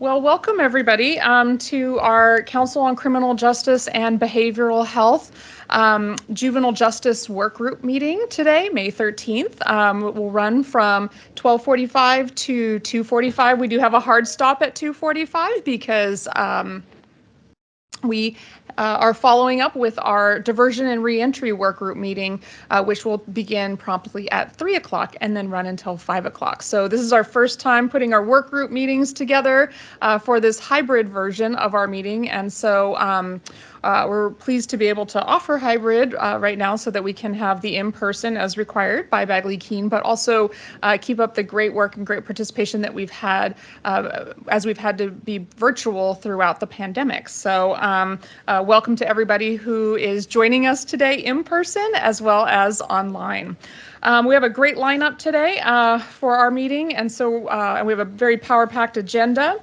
Well, welcome everybody to our Council on Criminal Justice and Behavioral Health Juvenile Justice Workgroup meeting today, May 13th. It will run from 12:45 to 2:45. We do have a hard stop at 2:45 because we are following up with our diversion and reentry workgroup meeting, which will begin promptly at 3 o'clock and then run until 5 o'clock. So this is our first time putting our workgroup meetings together for this hybrid version of our meeting. And so we're pleased to be able to offer hybrid right now so that we can have the in-person as required by Bagley Keene, but also keep up the great work and great participation that we've had as we've had to be virtual throughout the pandemic. So welcome to everybody who is joining us today in person as well as online. We have a great lineup today for our meeting, and so we have a very power-packed agenda.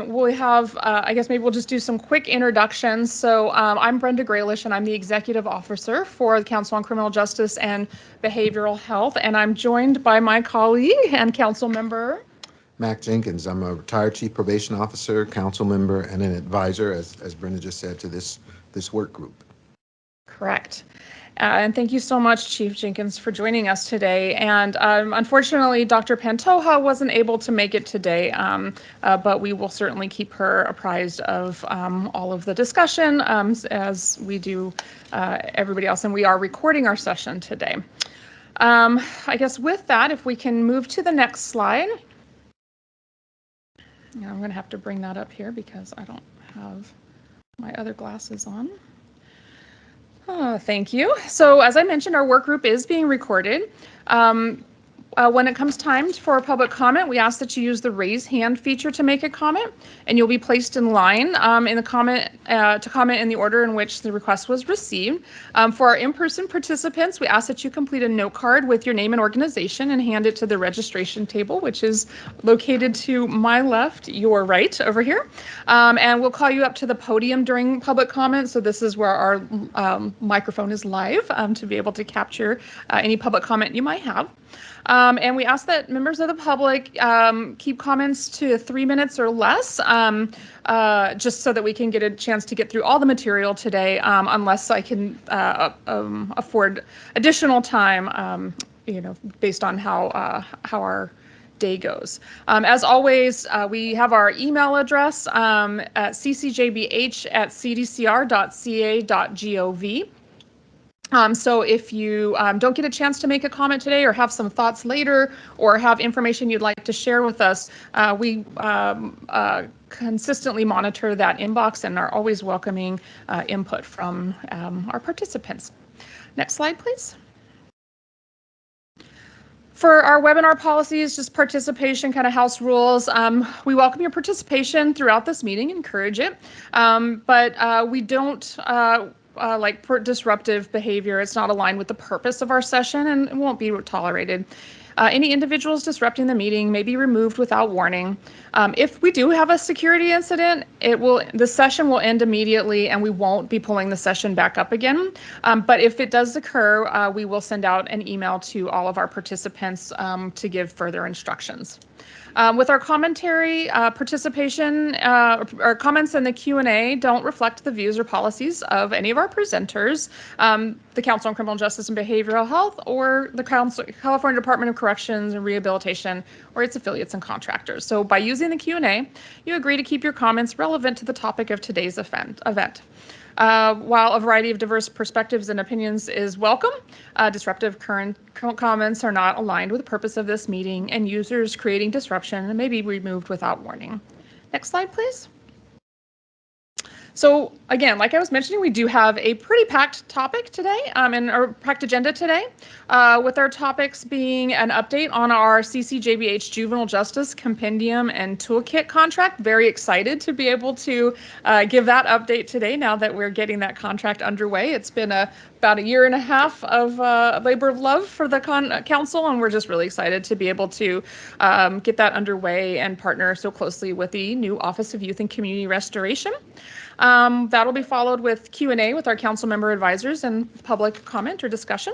We have, I guess maybe we'll just do some quick introductions. So I'm Brenda Graylish, and I'm the Executive Officer for the Council on Criminal Justice and Behavioral Health, and I'm joined by my colleague and council member, Mac Jenkins. I'm a retired Chief Probation Officer, council member, and an advisor, as Brenda just said, to this work group. Correct. And thank you so much, Chief Jenkins, for joining us today. And unfortunately, Dr. Pantoja wasn't able to make it today, but we will certainly keep her apprised of all of the discussion as we do everybody else. And we are recording our session today. I guess with that, if we can move to the next slide. I'm going to have to bring that up here because I don't have my other glasses on. Thank you. So as I mentioned, our work group is being recorded. When it comes time for public comment, we ask that you use the raise hand feature to make a comment, and you'll be placed in line in the comment to comment in the order in which the request was received. For our in-person participants, we ask that you complete a note card with your name and organization and hand it to the registration table, which is located to my left, your right over here. And we'll call you up to the podium during public comment. So this is where our microphone is live to be able to capture any public comment you might have. And we ask that members of the public keep comments to 3 minutes or less, just so that we can get a chance to get through all the material today, unless I can afford additional time, based on how our day goes. As always, we have our email address at ccjbh@cdcr.ca.gov. So if you don't get a chance to make a comment today or have some thoughts later or have information you'd like to share with us, we consistently monitor that inbox and are always welcoming input from our participants. Next slide, please. For our webinar policies, just participation kind of house rules. We welcome your participation throughout this meeting, encourage it, but we don't like disruptive behavior. It's not aligned with the purpose of our session and it won't be tolerated. Any individuals disrupting the meeting may be removed without warning. If we do have a security incident, the session will end immediately and we won't be pulling the session back up again. But if it does occur, we will send out an email to all of our participants to give further instructions. With our commentary, participation, or comments in the Q&A don't reflect the views or policies of any of our presenters, the Council on Criminal Justice and Behavioral Health, or the California Department of Corrections and Rehabilitation, or its affiliates and contractors. So by using the Q&A, you agree to keep your comments relevant to the topic of today's event. While a variety of diverse perspectives and opinions is welcome, disruptive current comments are not aligned with the purpose of this meeting, and users creating disruption may be removed without warning. Next slide, please. So again, like I was mentioning, we do have a pretty packed topic today, and our packed agenda today, with our topics being an update on our CCJBH Juvenile Justice Compendium and Toolkit contract. Very excited to be able to give that update today now that we're getting that contract underway. It's been about a year and a half of labor of love for the council, and we're just really excited to be able to get that underway and partner so closely with the new Office of Youth and Community Restoration. That'll be followed with Q&A with our council member advisors and public comment or discussion.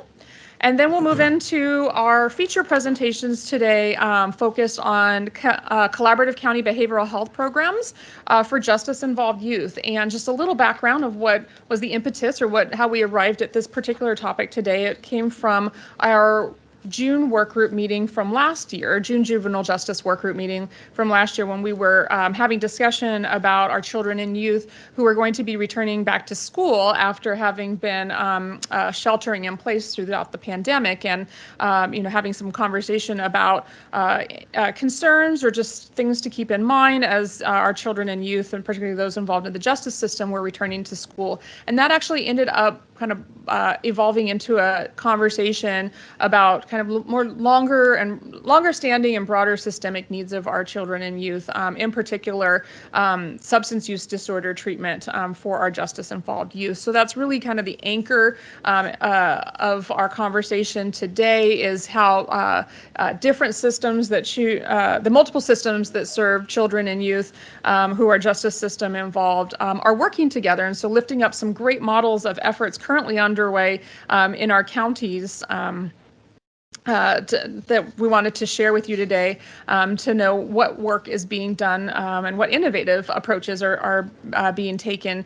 And then we'll move into our feature presentations today, focused on collaborative county behavioral health programs for justice-involved youth. And just a little background of what was the impetus or how we arrived at this particular topic today. It came from our June workgroup meeting from last year, June Juvenile Justice workgroup meeting from last year, when we were having discussion about our children and youth who are going to be returning back to school after having been sheltering in place throughout the pandemic, and having some conversation about concerns or just things to keep in mind as our children and youth, and particularly those involved in the justice system, were returning to school. And that actually ended up kind of evolving into a conversation about kind of longer standing and broader systemic needs of our children and youth, in particular substance use disorder treatment for our justice involved youth. So that's really kind of the anchor of our conversation today, is how different systems that the multiple systems that serve children and youth who are justice system involved are working together. And so lifting up some great models of efforts currently underway in our counties that we wanted to share with you today, to know what work is being done and what innovative approaches are being taken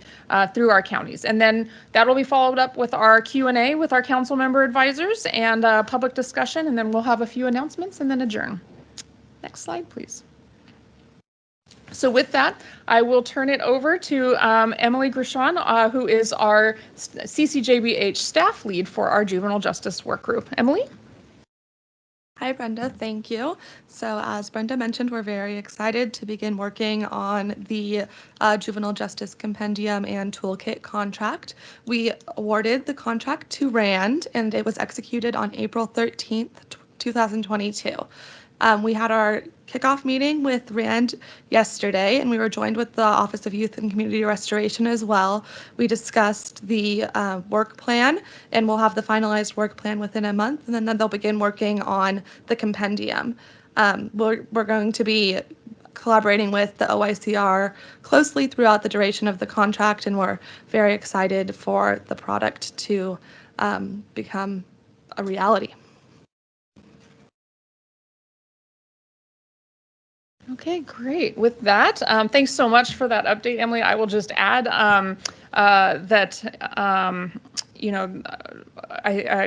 through our counties. And then that will be followed up with our Q&A with our council member advisors and public discussion, and then we'll have a few announcements and then adjourn. Next slide, please. So with that, I will turn it over to Emily Grishon, who is our CCJBH staff lead for our juvenile justice work group. Emily? Hi, Brenda. Thank you. So as Brenda mentioned, we're very excited to begin working on the Juvenile Justice Compendium and Toolkit contract. We awarded the contract to RAND, and it was executed on April 13th, 2022. We had our kickoff meeting with RAND yesterday, and we were joined with the Office of Youth and Community Restoration as well. We discussed the work plan, and we'll have the finalized work plan within a month, and then they'll begin working on the compendium. We're going to be collaborating with the OICR closely throughout the duration of the contract, and we're very excited for the product to become a reality. Okay, great. With that, thanks so much for that update, Emily. I will just add that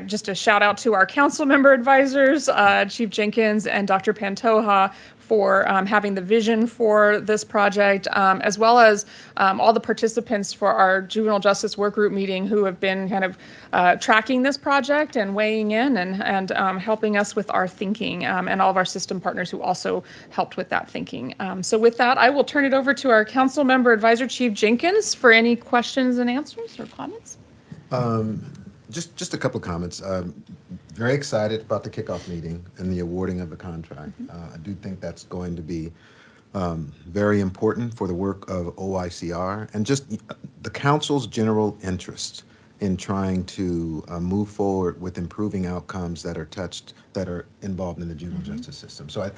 just a shout out to our council member advisors, Chief Jenkins and Dr. Pantoja, for having the vision for this project, as well as all the participants for our juvenile justice work group meeting who have been kind of tracking this project and weighing in and helping us with our thinking, and all of our system partners who also helped with that thinking. So with that, I will turn it over to our council member advisor, Chief Jenkins, for any questions and answers or comments. Just a couple of comments. Very excited about the kickoff meeting and the awarding of the contract. I do think that's going to be very important for the work of OICR and just the council's general interest in trying to move forward with improving outcomes that are involved in the juvenile justice system. So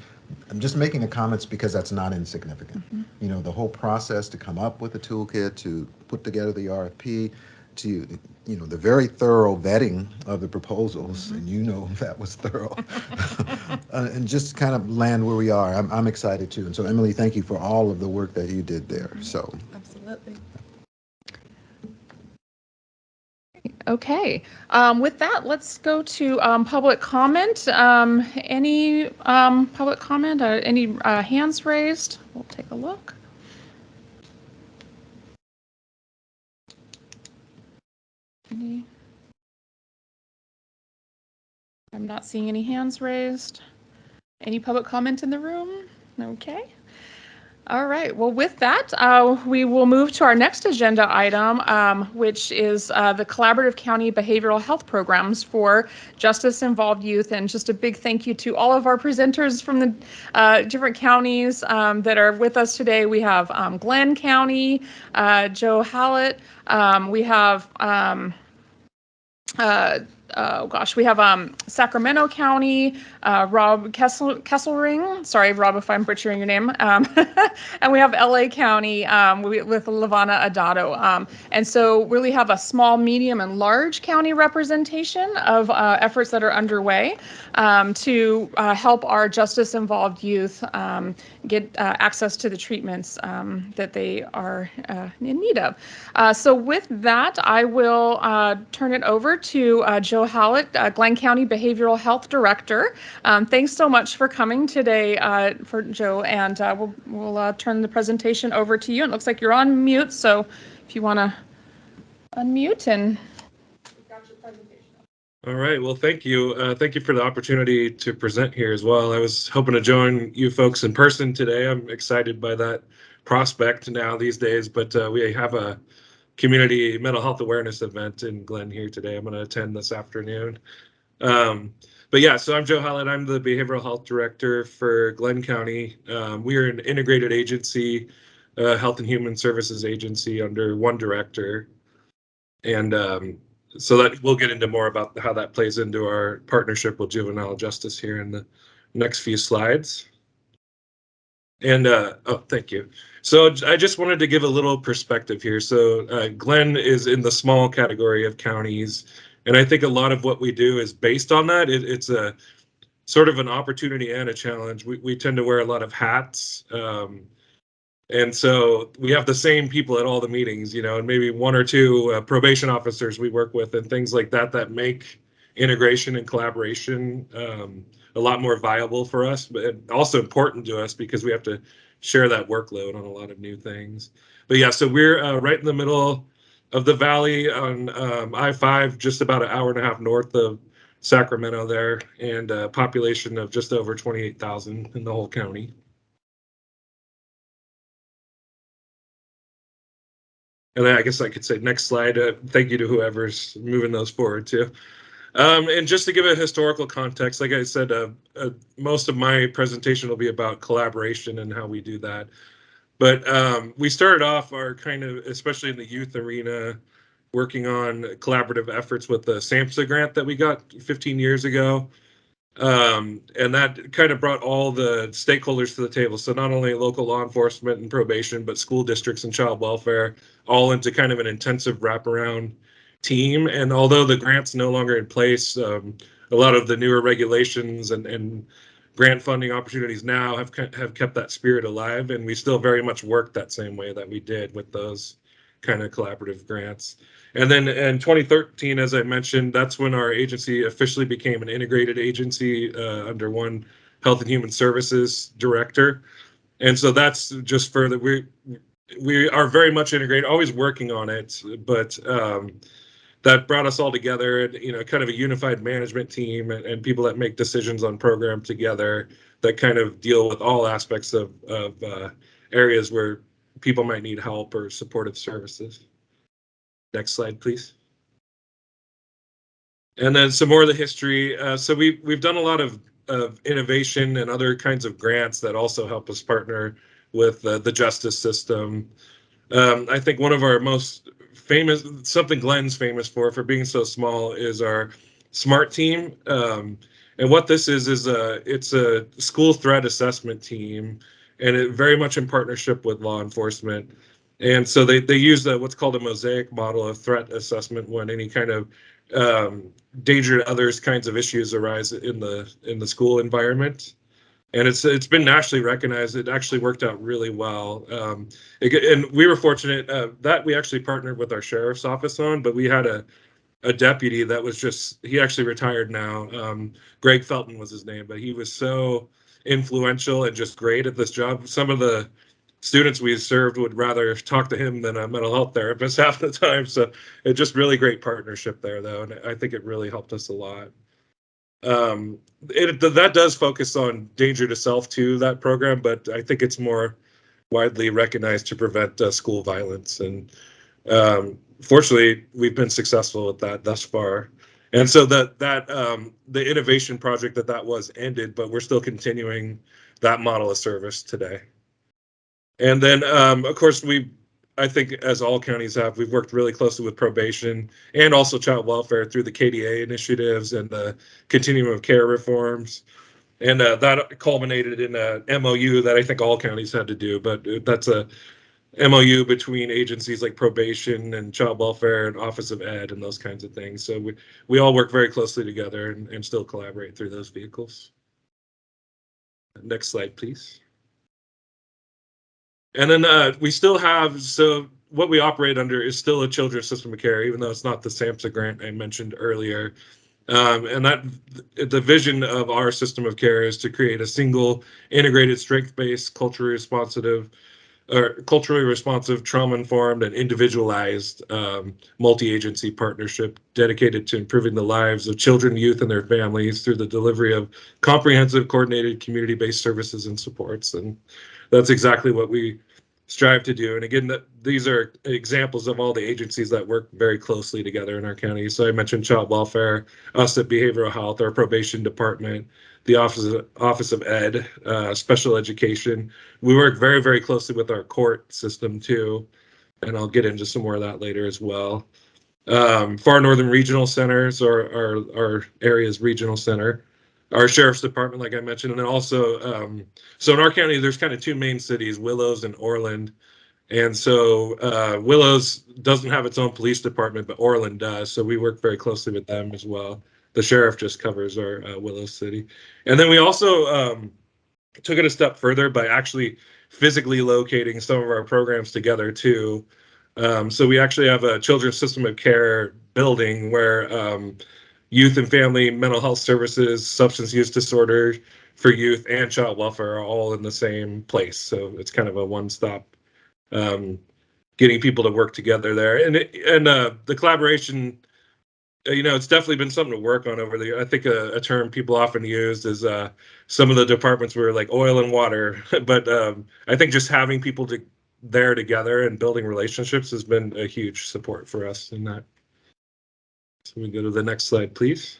I'm just making the comments because that's not insignificant. You know, the whole process to come up with a toolkit, to put together the RFP, to the very thorough vetting of the proposals, and that was thorough, and just kind of land where we are. I'm excited too, and so Emily, thank you for all of the work that you did there. So Absolutely. Okay, with that, let's go to public comment. Any public comment? Any hands raised? We'll take a look. I'm not seeing any hands raised. Any public comment in the room? Okay. All right. Well, with that, we will move to our next agenda item, which is the Collaborative County Behavioral Health Programs for Justice-Involved Youth. And just a big thank you to all of our presenters from the different counties that are with us today. We have Glenn County, Joe Hallett. We have oh gosh, we have Sacramento County, Rob Kesselring. Sorry, Rob, if I'm butchering your name. And we have LA County with Lavana Adato. And so really have a small, medium, and large county representation of efforts that are underway to help our justice-involved youth get access to the treatments that they are in need of. So with that, I will turn it over to Joe Hallett, Glenn County Behavioral Health Director. Thanks so much for coming today, for Joe, and we'll turn the presentation over to you. It looks like you're on mute, so if you want to unmute and we've got your presentation. All right, well, thank you. Thank you for the opportunity to present here as well. I was hoping to join you folks in person today. I'm excited by that prospect now these days, but we have a community mental health awareness event in Glen here today. I'm going to attend this afternoon. But yeah, so I'm Joe Hallett. I'm the Behavioral Health Director for Glen County. We are an integrated agency, Health and Human Services agency under one director. And so that we'll get into more about how that plays into our partnership with juvenile justice here in the next few slides. And oh, thank you. So I just wanted to give a little perspective here. So Glen is in the small category of counties, and I think a lot of what we do is based on that. It's a sort of an opportunity and a challenge. We tend to wear a lot of hats. And so we have the same people at all the meetings, you know, and maybe one or two probation officers we work with and things like that that make integration and collaboration a lot more viable for us, but also important to us because we have to share that workload on a lot of new things. But yeah, so we're right in the middle of the valley on I-5, just about an hour and a half north of Sacramento there, and a population of just over 28,000 in the whole county. And I guess I could say next slide. Thank you to whoever's moving those forward too. And just to give a historical context, like I said, most of my presentation will be about collaboration and how we do that. But we started off our kind of, especially in the youth arena, working on collaborative efforts with the SAMHSA grant that we got 15 years ago. And that kind of brought all the stakeholders to the table. So not only local law enforcement and probation, but school districts and child welfare, all into kind of an intensive wraparound team. And although the grant's no longer in place, a lot of the newer regulations and grant funding opportunities now have kept that spirit alive. And we still very much work that same way that we did with those kind of collaborative grants. And then in 2013, as I mentioned, that's when our agency officially became an integrated agency under one Health and Human Services director. And so that's just for that we are very much integrated, always working on it, but that brought us all together, and, you know, kind of a unified management team and people that make decisions on program together that kind of deal with all aspects of areas where people might need help or supportive services. Next slide, please. And then some more of the history. So we've done a lot of innovation and other kinds of grants that also help us partner with the justice system. I think one of our most famous, something Glen's famous for being so small, is our SMART team. And what this is it's a school threat assessment team, and it very much in partnership with law enforcement. And so they use what's called a mosaic model of threat assessment when any kind of danger to others kinds of issues arise in the school environment. And it's been nationally recognized. It actually worked out really well. And we were fortunate that we actually partnered with our sheriff's office on, but we had a deputy that was he actually retired now. Greg Felton was his name, but he was so influential and just great at this job. Some of the students we served would rather talk to him than a mental health therapist half the time. So it's just really great partnership there, though. And I think it really helped us a lot. That does focus on danger to self too, that program, but I think it's more widely recognized to prevent school violence. And fortunately, we've been successful with that thus far. And so the innovation project that was ended, but we're still continuing that model of service today. And then, of course, we I think, as all counties have, we've worked really closely with probation and also child welfare through the KDA initiatives and the continuum of care reforms. And that culminated in a MOU that I think all counties had to do, but that's a MOU between agencies like probation and child welfare and Office of Ed and those kinds of things. So we all work very closely together and still collaborate through those vehicles. Next slide, please. And then we still have, so what we operate under is still a children's system of care, even though it's not the SAMHSA grant I mentioned earlier. And that the vision of our system of care is to create a single integrated strength-based culturally responsive, trauma-informed, and individualized multi-agency partnership dedicated to improving the lives of children, youth, and their families through the delivery of comprehensive, coordinated, community-based services and supports. And that's exactly what we strive to do. And again, these are examples of all the agencies that work very closely together in our county. So I mentioned child welfare, us at behavioral health, our probation department, the Office of Ed, special education. We work very, very closely with our court system too, and I'll get into some more of that later as well. Far Northern Regional Centers, or our area's regional center, our sheriff's department, like I mentioned, and then also, so in our county, there's kind of two main cities, Willows and Orland. And so Willows doesn't have its own police department, but Orland does. So we work very closely with them as well. The sheriff just covers our Willows city. And then we also took it a step further by actually physically locating some of our programs together too. So we actually have a children's system of care building where youth and family mental health services, substance use disorder for youth, and child welfare are all in the same place. So it's kind of a one-stop getting people to work together there. And the collaboration, it's definitely been something to work on over the, I think a term people often use is some of the departments were like oil and water, but I think just having people there together and building relationships has been a huge support for us in that. So we go to the next slide, please.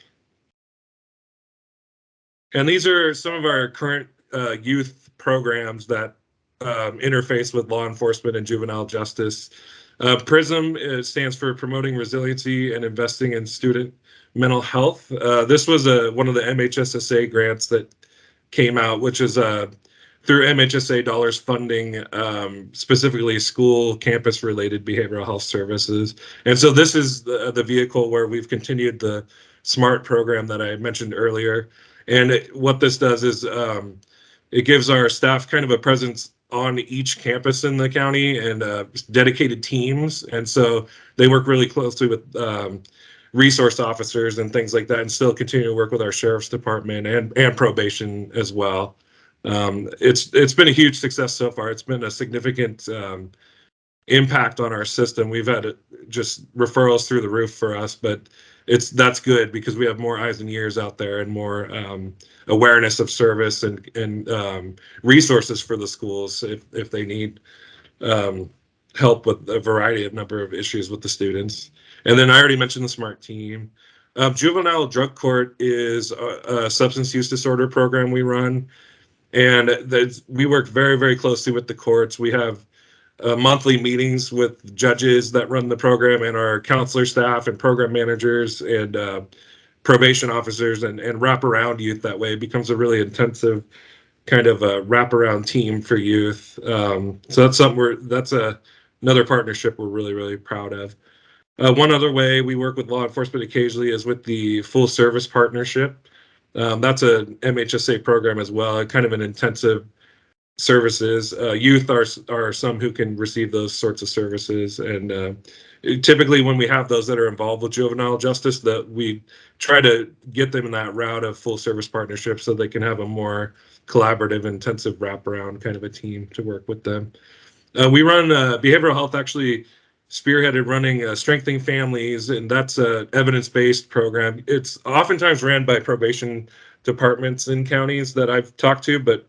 And these are some of our current youth programs that interface with law enforcement and juvenile justice. PRISM stands for Promoting Resiliency and Investing in Student Mental Health. This was one of the MHSSA grants that came out, which is through MHSA dollars funding specifically school campus-related behavioral health services. And so this is the vehicle where we've continued the SMART program that I mentioned earlier. And what this does is it gives our staff kind of a presence on each campus in the county and dedicated teams. And so they work really closely with resource officers and things like that, and still continue to work with our sheriff's department and probation as well. It's been a huge success so far. It's been a significant impact on our system. We've had just referrals through the roof for us, but that's good because we have more eyes and ears out there and more awareness of service and resources for the schools if they need help with a variety of number of issues with the students. And then I already mentioned the SMART team. Juvenile Drug Court is a substance use disorder program we run, and we work very, very closely with the courts. We have monthly meetings with judges that run the program and our counselor staff and program managers and probation officers and wraparound youth. That way it becomes a really intensive kind of a wraparound team for youth. So that's something another partnership we're really, really proud of. One other way we work with law enforcement occasionally is with the full service partnership. That's a MHSA program as well, kind of an intensive services. Youth are some who can receive those sorts of services, and typically when we have those that are involved with juvenile justice, that we try to get them in that route of full service partnership so they can have a more collaborative, intensive wraparound kind of a team to work with them. We run behavioral health, actually spearheaded running Strengthening Families, and that's a evidence-based program. It's oftentimes ran by probation departments in counties that I've talked to, but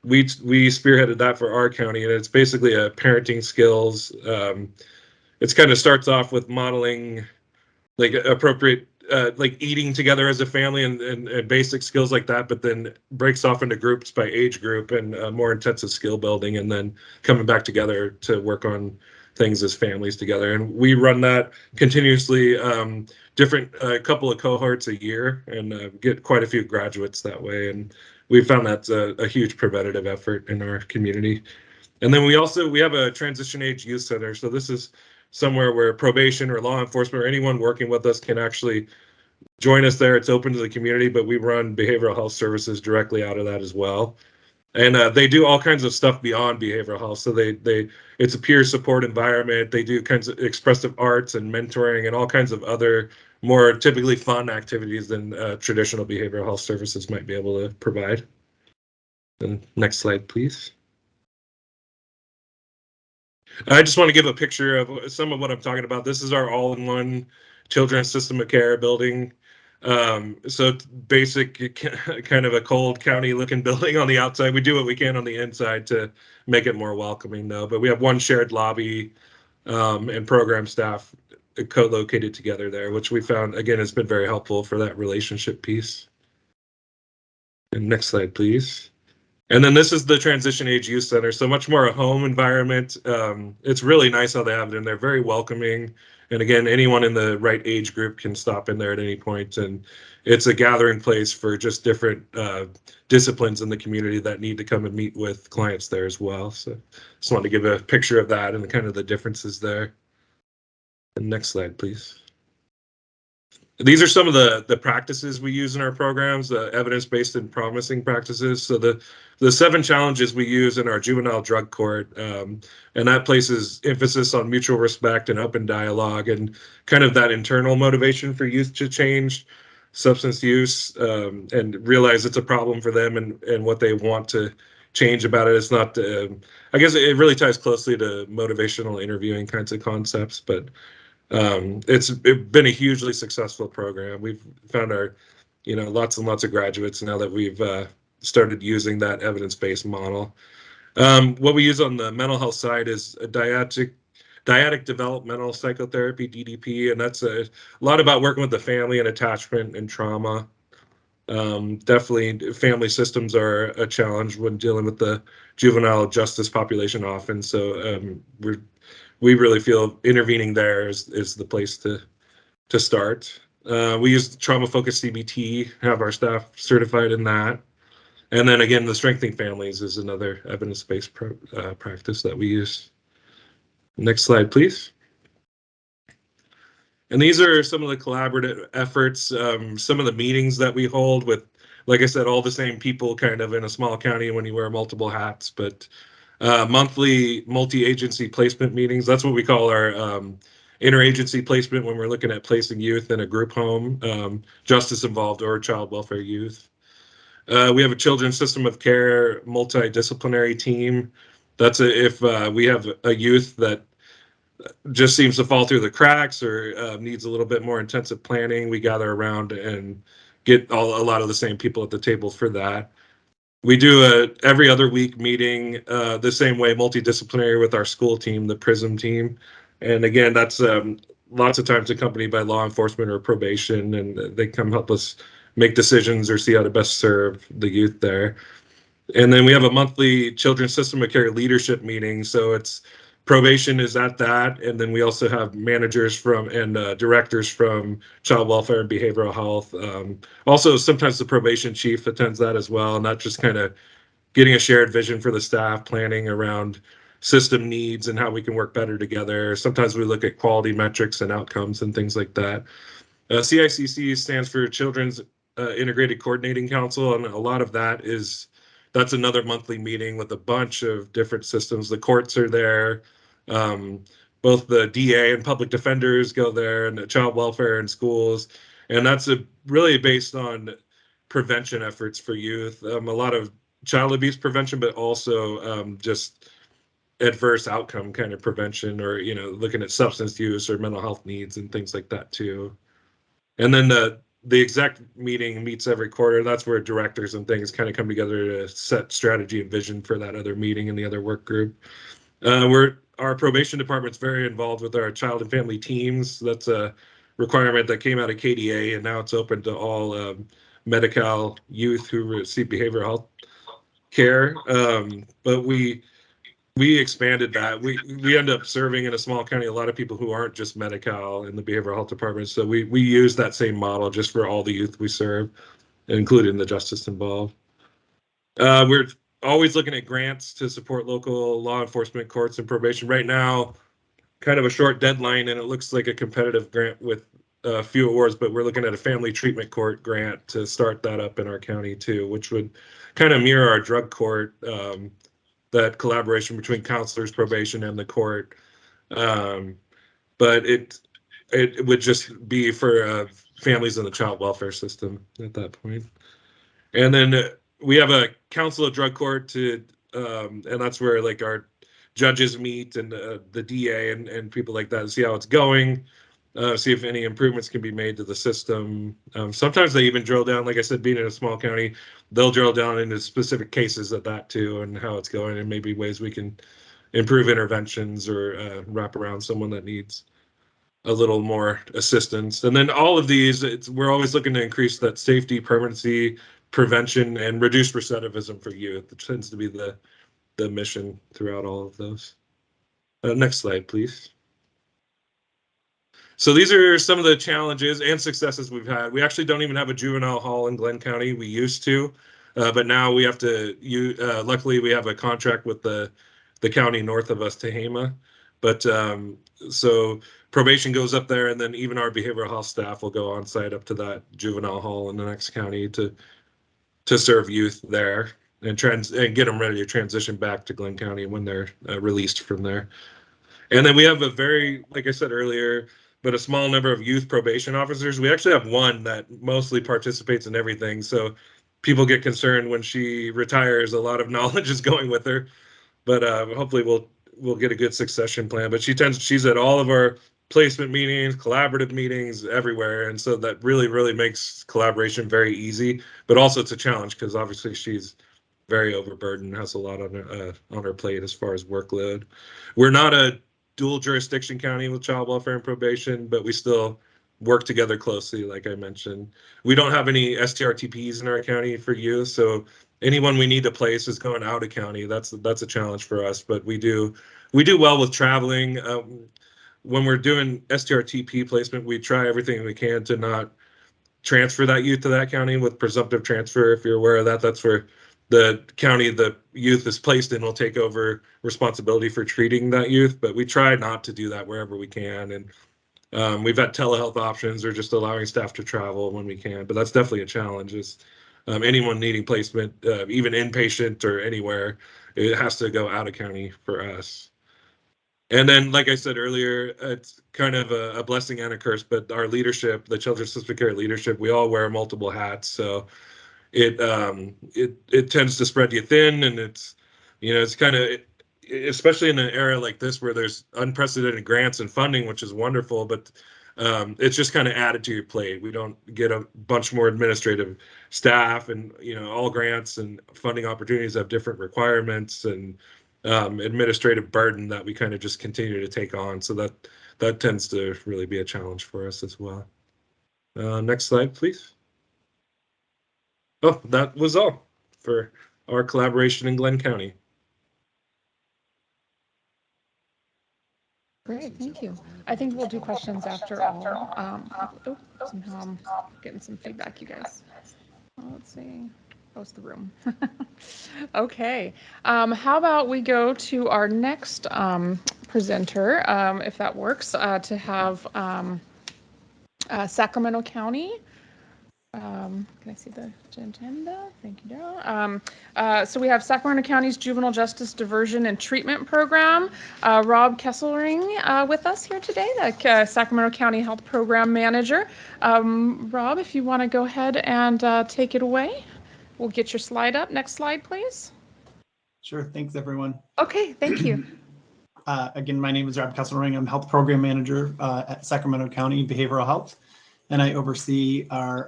we spearheaded that for our county, and it's basically a parenting skills. It's kind of starts off with modeling like appropriate like eating together as a family and basic skills like that, but then breaks off into groups by age group and more intensive skill building, and then coming back together to work on things as families together. And we run that continuously, different couple of cohorts a year, and get quite a few graduates that way. And we found that's a huge preventative effort in our community. And then we have a transition age youth center. So this is somewhere where probation or law enforcement or anyone working with us can actually join us there. It's open to the community, but we run behavioral health services directly out of that as well. And they do all kinds of stuff beyond behavioral health. So it's a peer support environment. They do kinds of expressive arts and mentoring and all kinds of other more typically fun activities than traditional behavioral health services might be able to provide. And next slide, please. I just want to give a picture of some of what I'm talking about. This is our all-in-one children's system of care building. So basic, kind of a cold county-looking building on the outside. We do what we can on the inside to make it more welcoming, though. But we have one shared lobby and program staff co-located together there, which we found, again, has been very helpful for that relationship piece. And next slide, please. And then this is the Transition Age Youth Center, so much more a home environment. It's really nice how they have it in there, very welcoming. And again, anyone in the right age group can stop in there at any point. And it's a gathering place for just different disciplines in the community that need to come and meet with clients there as well. So just wanted to give a picture of that and kind of the differences there. And next slide, please. These are some of the practices we use in our programs, evidence-based and promising practices. So the 7 challenges we use in our juvenile drug court, and that places emphasis on mutual respect and open dialogue and kind of that internal motivation for youth to change substance use and realize it's a problem for them and what they want to change about it. It's not, I guess it really ties closely to motivational interviewing kinds of concepts, but it's been a hugely successful program. We've found lots and lots of graduates now that we've started using that evidence-based model. What we use on the mental health side is a dyadic developmental psychotherapy, DDP, and that's a lot about working with the family and attachment and trauma. Definitely family systems are a challenge when dealing with the juvenile justice population often. So we really feel intervening there is the place to start. We use trauma-focused CBT, have our staff certified in that. And then again, the strengthening families is another evidence-based practice that we use. Next slide, please. And these are some of the collaborative efforts, some of the meetings that we hold with, like I said, all the same people kind of in a small county when you wear multiple hats, but monthly multi-agency placement meetings. That's what we call our interagency placement when we're looking at placing youth in a group home, justice involved or child welfare youth. We have a children's system of care multidisciplinary team. That's if we have a youth that just seems to fall through the cracks or needs a little bit more intensive planning, we gather around and get a lot of the same people at the table for that. We do a every other week meeting the same way, multidisciplinary with our school team, the PRISM team. And again, that's lots of times accompanied by law enforcement or probation, and they come help us make decisions or see how to best serve the youth there. And then we have a monthly children's system of care leadership meeting. So it's probation is at that, and then we also have managers from and directors from child welfare and behavioral health. Also, sometimes the probation chief attends that as well, and that's just kind of getting a shared vision for the staff, planning around system needs and how we can work better together. Sometimes we look at quality metrics and outcomes and things like that. CICC stands for Children's Integrated Coordinating Council, and a lot of that's another monthly meeting with a bunch of different systems. The courts are there. Both the DA and public defenders go there, and the child welfare and schools. And that's really based on prevention efforts for youth. A lot of child abuse prevention, but also just adverse outcome kind of prevention, or looking at substance use or mental health needs and things like that too. And then the exec meeting meets every quarter. That's where directors and things kind of come together to set strategy and vision for that other meeting and the other work group. Our probation department's very involved with our child and family teams. That's a requirement that came out of KDA, and now it's open to all Medi-Cal youth who receive behavioral health care. But we we expanded that. We end up serving in a small county a lot of people who aren't just Medi-Cal in the behavioral health department. So we use that same model just for all the youth we serve, including the justice involved. We're always looking at grants to support local law enforcement, courts, and probation. Right now, kind of a short deadline, and it looks like a competitive grant with a few awards, but we're looking at a family treatment court grant to start that up in our county too, which would kind of mirror our drug court, that collaboration between counselors, probation, and the court. But it would just be for families in the child welfare system at that point. And then we have a council of drug court to, and that's where like our judges meet and the DA and people like that, see how it's going, see if any improvements can be made to the system. Sometimes they even drill down, like I said, being in a small county, they'll drill down into specific cases of that too and how it's going and maybe ways we can improve interventions or wrap around someone that needs a little more assistance. And then all of these, we're always looking to increase that safety, permanency, prevention, and reduce recidivism for youth. It tends to be the mission throughout all of those. Next slide, please. So these are some of the challenges and successes we've had. We actually don't even have a juvenile hall in Glenn County. We used to, but now we have to, luckily we have a contract with the county north of us, Tehama. But so probation goes up there, and then even our behavioral health staff will go on site up to that juvenile hall in the next county to serve youth there and get them ready to transition back to Glenn County when they're released from there. And then we have a very, like I said earlier, but a small number of youth probation officers. We actually have one that mostly participates in everything. So people get concerned when she retires, a lot of knowledge is going with her. But hopefully we'll get a good succession plan. But she's at all of our placement meetings, collaborative meetings, everywhere. And so that really, really makes collaboration very easy. But also it's a challenge because obviously she's very overburdened, has a lot on her plate as far as workload. We're not a dual jurisdiction county with child welfare and probation, but we still work together closely, like I mentioned. We don't have any STRTPs in our county for youth, so anyone we need to place is going out of county. That's a challenge for us, but we do well with traveling. When we're doing STRTP placement, we try everything we can to not transfer that youth to that county with presumptive transfer. If you're aware of that, that's where the county the youth is placed in will take over responsibility for treating that youth, but we try not to do that wherever we can. And we've had telehealth options or just allowing staff to travel when we can, but that's definitely a challenge. Is anyone needing placement, even inpatient or anywhere, it has to go out of county for us. And then, like I said earlier, it's kind of a blessing and a curse, but our leadership, the Children's Specific Care leadership, we all wear multiple hats. So it tends to spread you thin, and it's kind of, especially in an era like this where there's unprecedented grants and funding, which is wonderful, but it's just kind of added to your plate. We don't get a bunch more administrative staff, and all grants and funding opportunities have different requirements and administrative burden that we kind of just continue to take on. So that tends to really be a challenge for us as well. Next slide, please. Oh, that was all for our collaboration in Glenn County. Great, thank you. I think we'll do questions after all. Somehow I'm getting some feedback, you guys. Let's see. Post the room. Okay. How about we go to our next presenter, if that works, to have Sacramento County. Can I see the agenda? Thank you, Daryl. So we have Sacramento County's Juvenile Justice Diversion and Treatment Program. Rob Kesselring with us here today, the Sacramento County Health Program Manager. Rob, if you want to go ahead and take it away, we'll get your slide up. Next slide, please. Sure. Thanks, everyone. Okay, thank you. Again, my name is Rob Kesselring. I'm Health Program Manager at Sacramento County Behavioral Health, and I oversee our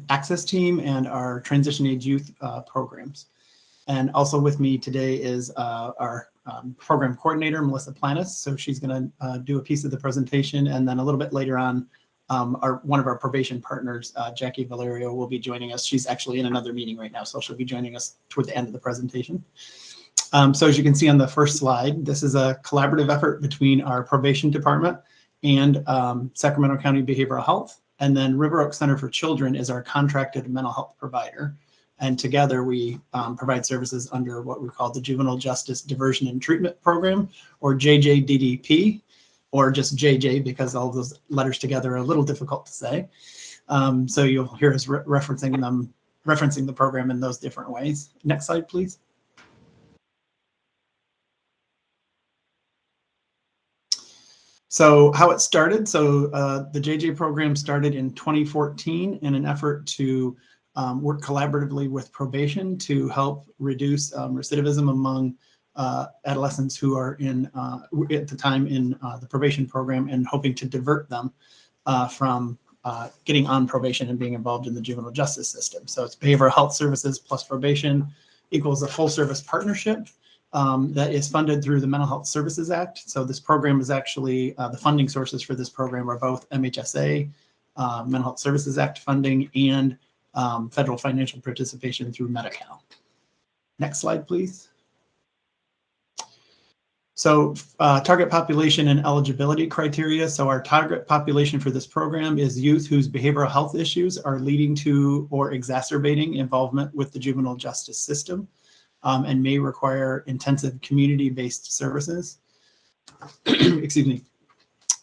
access team and our transition age youth programs. And also with me today is our program coordinator, Melissa Planis. So she's going to do a piece of the presentation, and then a little bit later on, one of our probation partners, Jackie Valerio, will be joining us. She's actually in another meeting right now, so she'll be joining us toward the end of the presentation. So as you can see on the first slide, this is a collaborative effort between our probation department and Sacramento County Behavioral Health. And then River Oak Center for Children is our contracted mental health provider. And together we provide services under what we call the Juvenile Justice Diversion and Treatment Program, or JJDDP, or just JJ, because all of those letters together are a little difficult to say. So you'll hear us referencing the program in those different ways. Next slide, please. So how it started, so the JJ program started in 2014 in an effort to work collaboratively with probation to help reduce recidivism among adolescents who are in, at the time, in the probation program, and hoping to divert them from getting on probation and being involved in the juvenile justice system. So it's behavioral health services plus probation equals a full service partnership that is funded through the Mental Health Services Act. So this program is actually, the funding sources for this program are both MHSA, Mental Health Services Act funding, and federal financial participation through Medi-Cal. Next slide, please. So target population and eligibility criteria. So our target population for this program is youth whose behavioral health issues are leading to or exacerbating involvement with the juvenile justice system, and may require intensive community-based services. Excuse me.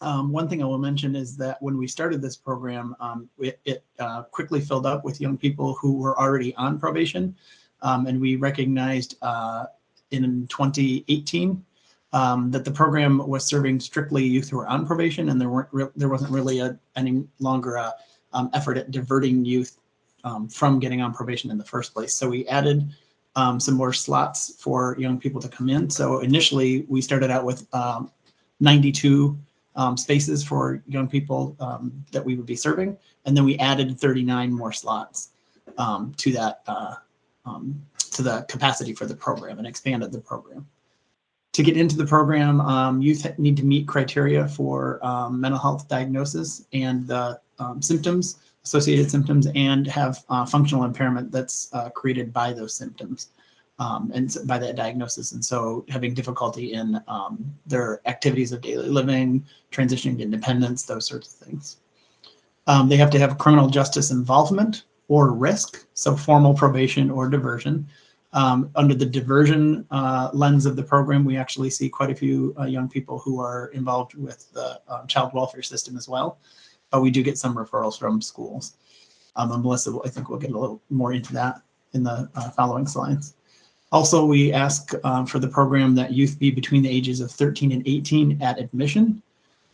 One thing I will mention is that when we started this program, it quickly filled up with young people who were already on probation, and we recognized in 2018 that the program was serving strictly youth who were on probation, and there wasn't really any longer a effort at diverting youth from getting on probation in the first place. So we added some more slots for young people to come in. So initially we started out with 92 spaces for young people that we would be serving, and then we added 39 more slots to that to the capacity for the program, and expanded the program. To get into the program, youth need to meet criteria for mental health diagnosis and the symptoms, associated symptoms, and have functional impairment that's created by those symptoms and by that diagnosis. And so having difficulty in their activities of daily living, transitioning to independence, those sorts of things. They have to have criminal justice involvement or risk, so formal probation or diversion. Under the diversion lens of the program, we actually see quite a few young people who are involved with the child welfare system as well. But we do get some referrals from schools. And Melissa, I think we'll get a little more into that in the following slides. Also, we ask for the program that youth be between the ages of 13 and 18 at admission.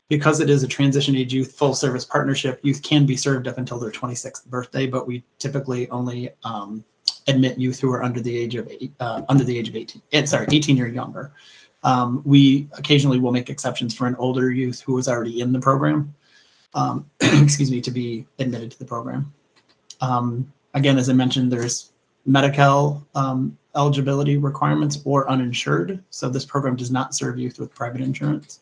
Because it is a transition age youth full service partnership, youth can be served up until their 26th birthday, but we typically only admit youth who are under the age of 18 or younger. We occasionally will make exceptions for an older youth who is already in the program, excuse me, to be admitted to the program. Again, as I mentioned, there's Medi-Cal eligibility requirements or uninsured. So this program does not serve youth with private insurance.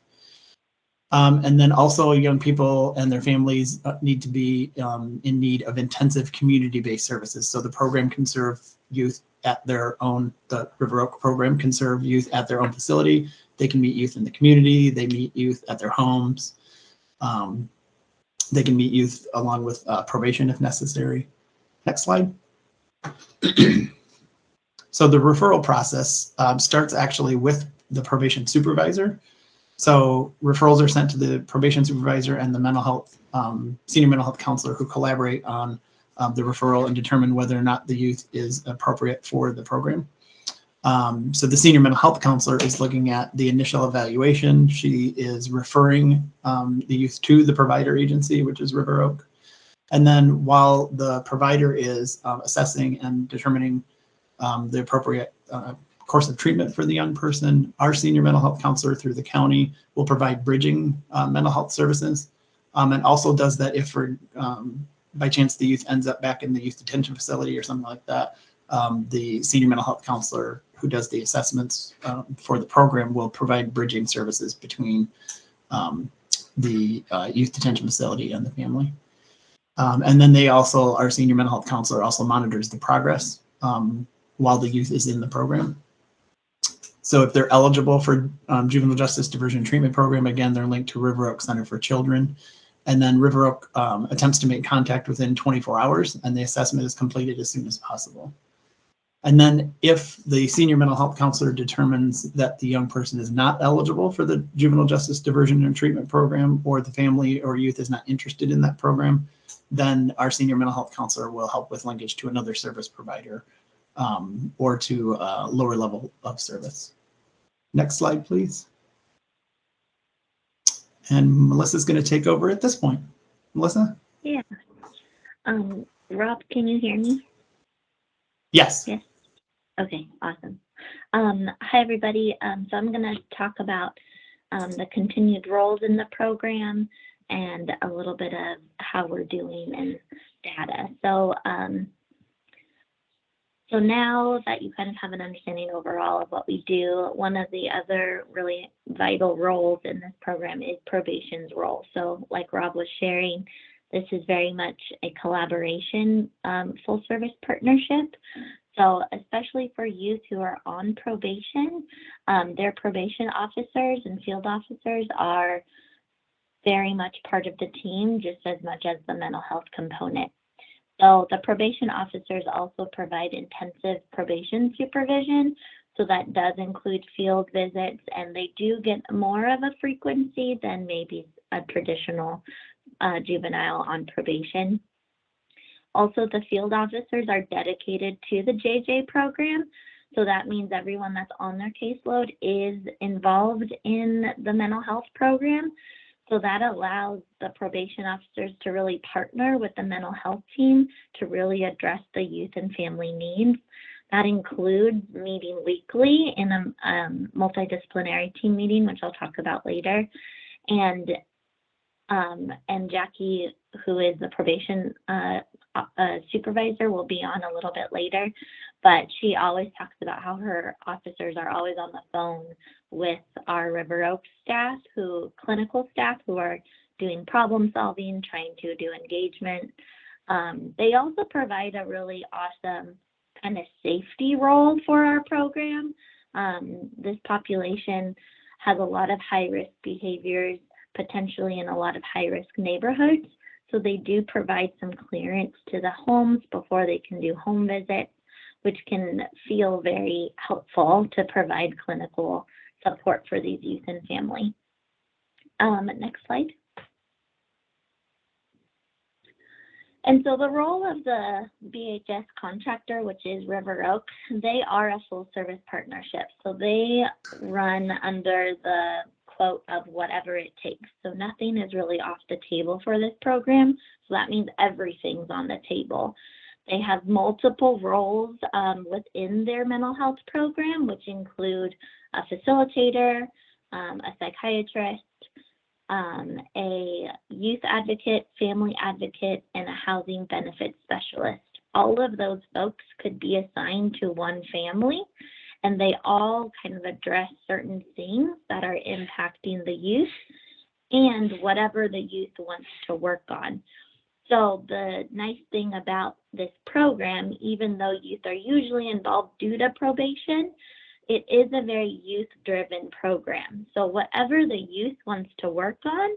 And then also young people and their families need to be in need of intensive community-based services. So the program can serve youth at their own, the River Oak program can serve youth at their own facility. They can meet youth in the community. They meet youth at their homes. They can meet youth along with probation if necessary. Next slide. So the referral process starts actually with the probation supervisor. So referrals are sent to the probation supervisor and the mental health, senior mental health counselor, who collaborate on the referral and determine whether or not the youth is appropriate for the program. So the senior mental health counselor is looking at the initial evaluation. She is referring the youth to the provider agency, which is River Oak. And then while the provider is assessing and determining the appropriate course of treatment for the young person, our senior mental health counselor through the county will provide bridging mental health services, and also does that if for by chance the youth ends up back in the youth detention facility or something like that. The senior mental health counselor who does the assessments for the program will provide bridging services between the youth detention facility and the family. And then they also, our senior mental health counselor also monitors the progress while the youth is in the program. So if they're eligible for Juvenile Justice Diversion and Treatment Program, again, they're linked to River Oak Center for Children. And then River Oak attempts to make contact within 24 hours, and the assessment is completed as soon as possible. And then if the senior mental health counselor determines that the young person is not eligible for the Juvenile Justice Diversion and Treatment Program, or the family or youth is not interested in that program, then our senior mental health counselor will help with linkage to another service provider or to a lower level of service. Next slide, please. And Melissa's going to take over at this point. Melissa? Yeah. Rob, can you hear me? Yes. Yes. Okay, awesome. Hi, everybody. So I'm going to talk about the continued roles in the program and a little bit of how we're doing in data. So now that you kind of have an understanding overall of what we do, one of the other really vital roles in this program is probation's role. So like Rob was sharing, this is very much a collaboration, full service partnership. So especially for youth who are on probation, their probation officers and field officers are very much part of the team, just as much as the mental health component. So the probation officers also provide intensive probation supervision. So that does include field visits, and they do get more of a frequency than maybe a traditional juvenile on probation. Also, the field officers are dedicated to the JJ program. So that means everyone that's on their caseload is involved in the mental health program. So that allows the probation officers to really partner with the mental health team to really address the youth and family needs. That includes meeting weekly in a multidisciplinary team meeting, which I'll talk about later. And Jackie, who is the probation supervisor, will be on a little bit later, but she always talks about how her officers are always on the phone with our River Oak staff, clinical staff who are doing problem solving, trying to do engagement. They also provide a really awesome kind of safety role for our program. This population has a lot of high-risk behaviors, potentially in a lot of high-risk neighborhoods. So they do provide some clearance to the homes before they can do home visits, which can feel very helpful to provide clinical support for these youth and family. Next slide. And so the role of the BHS contractor, which is River Oak, they are a full service partnership. So they run under the quote of whatever it takes. So nothing is really off the table for this program. So that means everything's on the table. They have multiple roles within their mental health program, which include a facilitator, a psychiatrist, a youth advocate, family advocate, and a housing benefits specialist. All of those folks could be assigned to one family, and they all kind of address certain things that are impacting the youth and whatever the youth wants to work on. So the nice thing about this program, even though youth are usually involved due to probation, it is a very youth-driven program. So whatever the youth wants to work on,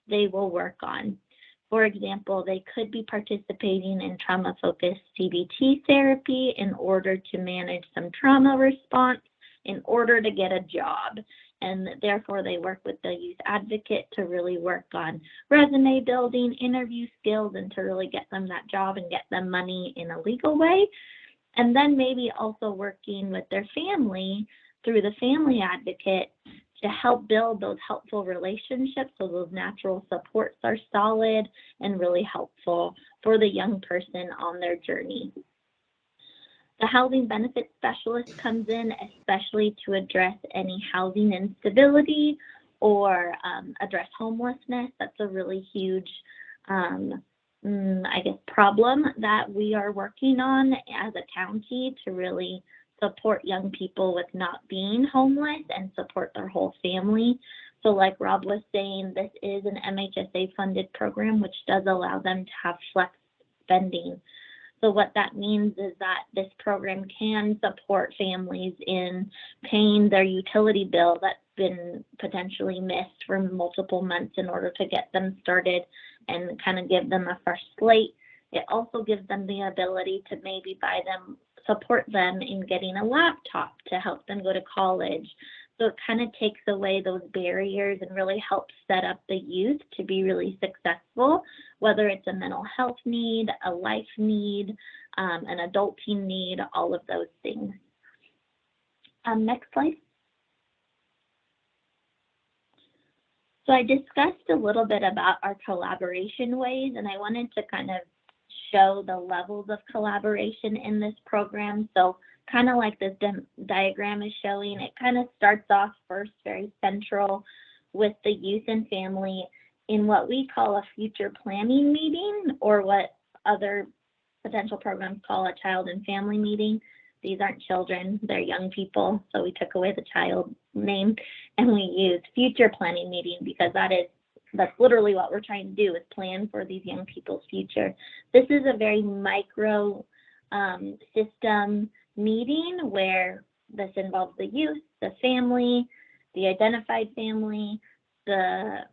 they will work on. For example, they could be participating in trauma-focused CBT therapy in order to manage some trauma response, in order to get a job. And therefore, they work with the youth advocate to really work on resume building, interview skills, and to really get them that job and get them money in a legal way. And then maybe also working with their family through the family advocate to help build those helpful relationships so those natural supports are solid and really helpful for the young person on their journey. The housing benefits specialist comes in especially to address any housing instability or address homelessness. That's a really huge problem that we are working on as a county to really support young people with not being homeless and support their whole family. So like Rob was saying, this is an MHSA funded program, which does allow them to have flex spending. So what that means is that this program can support families in paying their utility bill that's been potentially missed for multiple months in order to get them started and kind of give them a fresh slate. It also gives them the ability to maybe support them in getting a laptop to help them go to college. So it kind of takes away those barriers and really helps set up the youth to be really successful, whether it's a mental health need, a life need, an adulting need, all of those things. Next slide. So I discussed a little bit about our collaboration ways, and I wanted to kind of show the levels of collaboration in this program. So kind of like this diagram is showing, it kind of starts off first very central with the youth and family in what we call a future planning meeting, or what other potential programs call a child and family meeting. These aren't children, they're young people. So we took away the child name and we used future planning meeting because that's literally what we're trying to do, is plan for these young people's future. This is a very micro system meeting where this involves the youth, the family, the identified family, the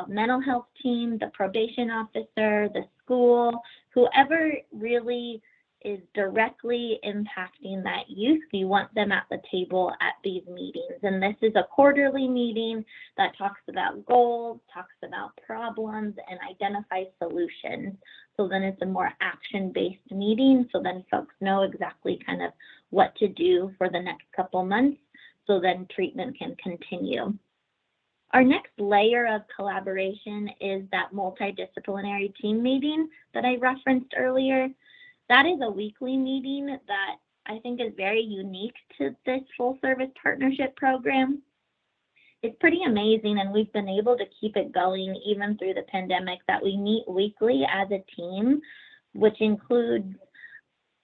mental health team, the probation officer, the school, whoever really is directly impacting that youth. We want them at the table at these meetings. And this is a quarterly meeting that talks about goals, talks about problems, and identifies solutions. So then it's a more action-based meeting. So then folks know exactly kind of what to do for the next couple months. So then treatment can continue. Our next layer of collaboration is that multidisciplinary team meeting that I referenced earlier. That is a weekly meeting that I think is very unique to this full service partnership program. It's pretty amazing, and we've been able to keep it going even through the pandemic, that we meet weekly as a team, which includes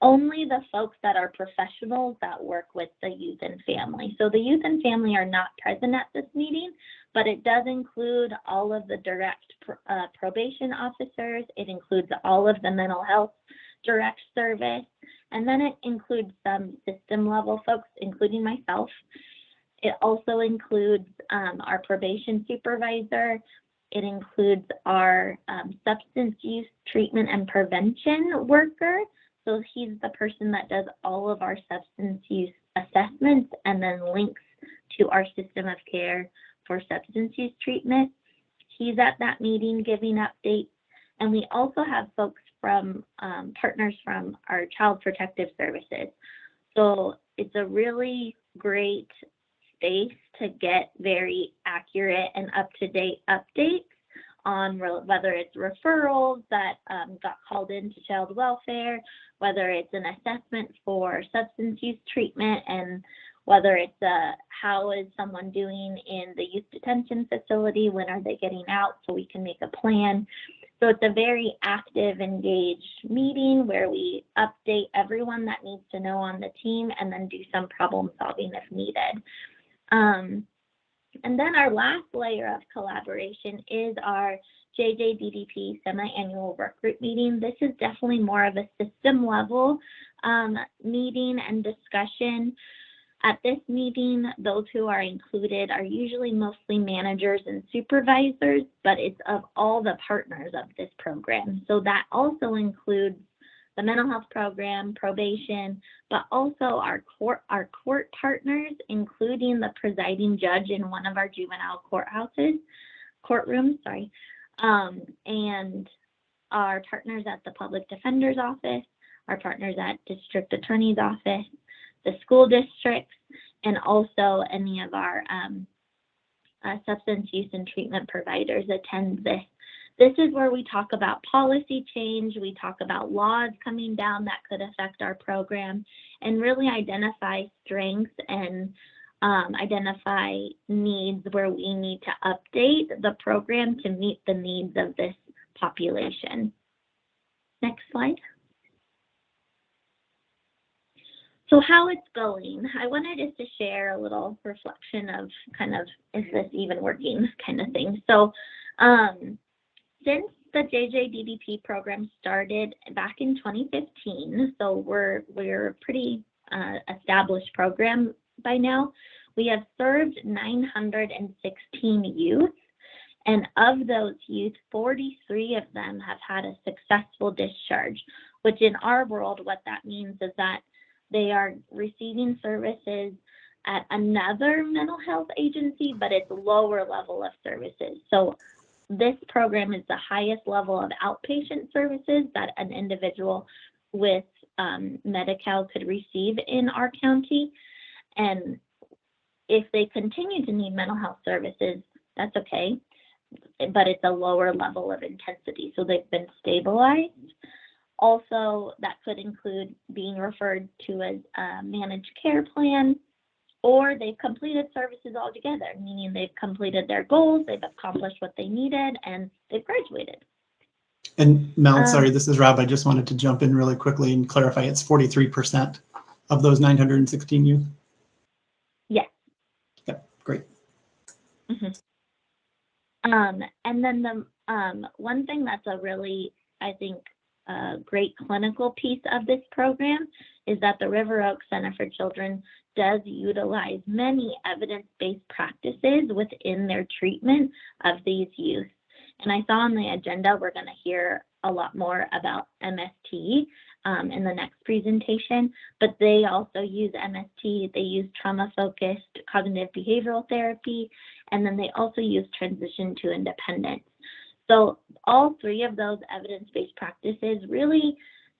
only the folks that are professionals that work with the youth and family. So the youth and family are not present at this meeting, but it does include all of the direct probation officers. It includes all of the mental health direct service, and then it includes some system level folks, including myself. It also includes our probation supervisor. It includes our substance use treatment and prevention worker. So he's the person that does all of our substance use assessments and then links to our system of care for substance use treatment. He's at that meeting giving updates. And we also have folks from partners from our child protective services. So it's a really great space to get very accurate and up-to-date updates on whether it's referrals that got called into child welfare, whether it's an assessment for substance use treatment, and whether it's how is someone doing in the youth detention facility, when are they getting out, so we can make a plan. So it's a very active, engaged meeting where we update everyone that needs to know on the team and then do some problem solving if needed. And then our last layer of collaboration is our JJDDP semi-annual work group meeting. This is definitely more of a system level meeting and discussion. At this meeting, those who are included are usually mostly managers and supervisors, but it's of all the partners of this program. So that also includes the mental health program, probation, but also our court partners, including the presiding judge in one of our juvenile courtrooms, and our partners at the public defender's office, our partners at district attorney's office, the school districts, and also any of our substance use and treatment providers attend this. This is where we talk about policy change, we talk about laws coming down that could affect our program, and really identify strengths and identify needs where we need to update the program to meet the needs of this population. Next slide. So how it's going, I wanted just to share a little reflection of kind of, is this even working kind of thing. So since the JJDDP program started back in 2015, so we're a pretty established program by now. We have served 916 youth, and of those youth, 43 of them have had a successful discharge, which in our world, what that means is that they are receiving services at another mental health agency, but it's lower level of services. So this program is the highest level of outpatient services that an individual with Medi-Cal could receive in our county. And if they continue to need mental health services, that's okay, but it's a lower level of intensity. So they've been stabilized. Also, that could include being referred to as a managed care plan, or they've completed services altogether, meaning they've completed their goals, they've accomplished what they needed, and they've graduated. And Mel, sorry, this is Rob. I just wanted to jump in really quickly and clarify it's 43% of those 916 youth? Yes. Yep, great. Mm-hmm. And then the one thing that's a really, I think, great clinical piece of this program is that the River Oaks Center for Children does utilize many evidence-based practices within their treatment of these youth. And I saw on the agenda, we're going to hear a lot more about MST in the next presentation, but they also use MST, they use trauma-focused cognitive behavioral therapy, and then they also use transition to independence. So all three of those evidence-based practices really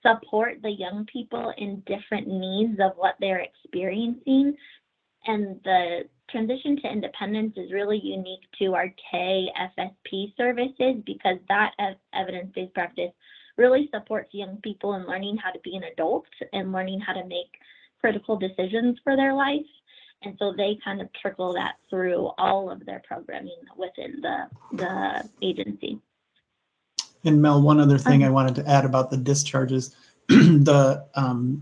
support the young people in different needs of what they're experiencing. And the transition to independence is really unique to our KFSP services because that evidence-based practice really supports young people in learning how to be an adult and learning how to make critical decisions for their life. And so they kind of trickle that through all of their programming within the agency. And Mel, one other thing I wanted to add about the discharges, the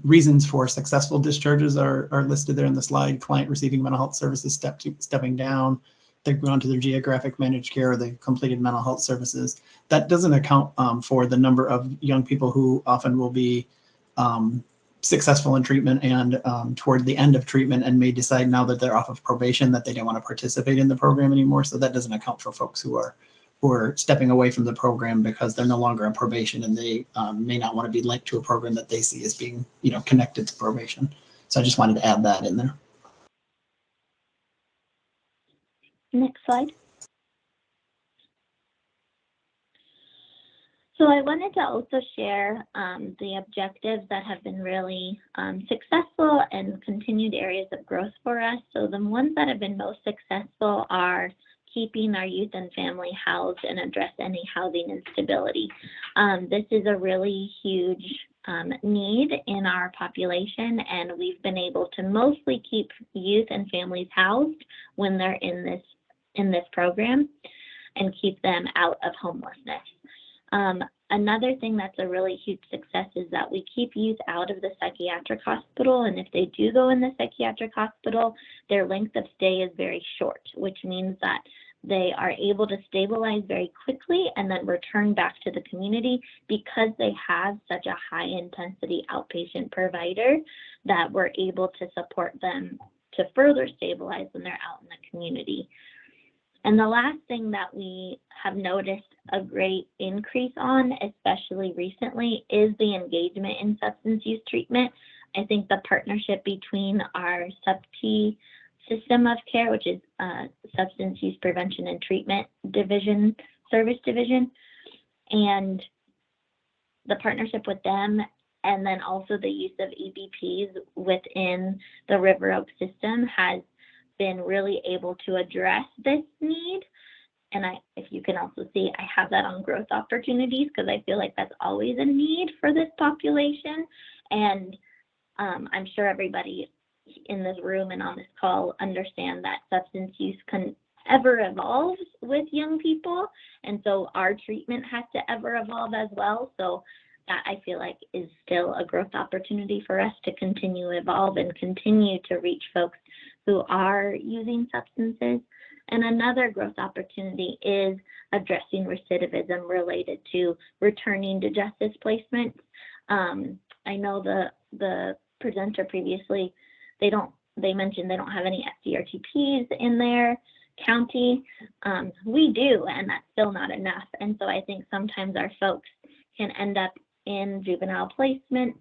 reasons for successful discharges are listed there in the slide. Client receiving mental health services, stepping down, they've gone to their geographic managed care, or they've completed mental health services. That doesn't account for the number of young people who often will be successful in treatment and toward the end of treatment and may decide now that they're off of probation that they don't want to participate in the program anymore. So that doesn't account for folks who are stepping away from the program because they're no longer on probation and they may not want to be linked to a program that they see as being, connected to probation. So I just wanted to add that in there. Next slide. So I wanted to also share the objectives that have been really successful and continued areas of growth for us. So the ones that have been most successful are keeping our youth and family housed and address any housing instability. This is a really huge need in our population, and we've been able to mostly keep youth and families housed when they're in this program and keep them out of homelessness. Another thing that's a really huge success is that we keep youth out of the psychiatric hospital, and if they do go in the psychiatric hospital, their length of stay is very short, which means that they are able to stabilize very quickly and then return back to the community because they have such a high intensity outpatient provider that we're able to support them to further stabilize when they're out in the community. And the last thing that we have noticed a great increase on, especially recently, is the engagement in substance use treatment. I think the partnership between our SUBT system of care, which is Substance Use Prevention and Treatment Division, Service Division, and the partnership with them, and then also the use of EBPs within the River Oaks system has been really able to address this need. And if you can also see, I have that on growth opportunities because I feel like that's always a need for this population. And I'm sure everybody in this room and on this call understand that substance use can ever evolve with young people. And so our treatment has to ever evolve as well. So that I feel like is still a growth opportunity for us to continue to evolve and continue to reach folks who are using substances. And another growth opportunity is addressing recidivism related to returning to justice placements. I know the presenter previously, they mentioned they don't have any SDRTPs in their county. We do, and that's still not enough. And so I think sometimes our folks can end up in juvenile placements,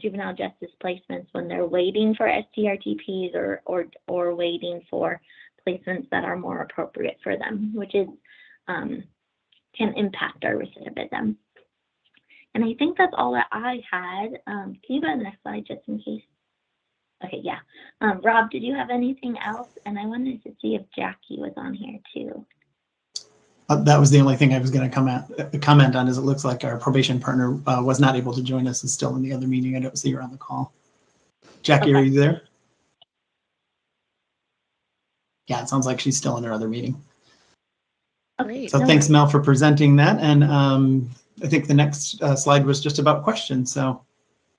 juvenile justice placements when they're waiting for SDRTPs or waiting for placements that are more appropriate for them, which is can impact our recidivism. And I think that's all that I had. Can you go to the next slide just in case? Okay, yeah. Rob, did you have anything else? And I wanted to see if Jackie was on here too. That was the only thing I was going to comment on, is it looks like our probation partner was not able to join us, is still in the other meeting. I don't see her on the call. Jackie, Okay. Are you there? Yeah, it sounds like she's still in her other meeting. Okay, So no thanks, worries. Mel, for presenting that. And I think the next slide was just about questions. So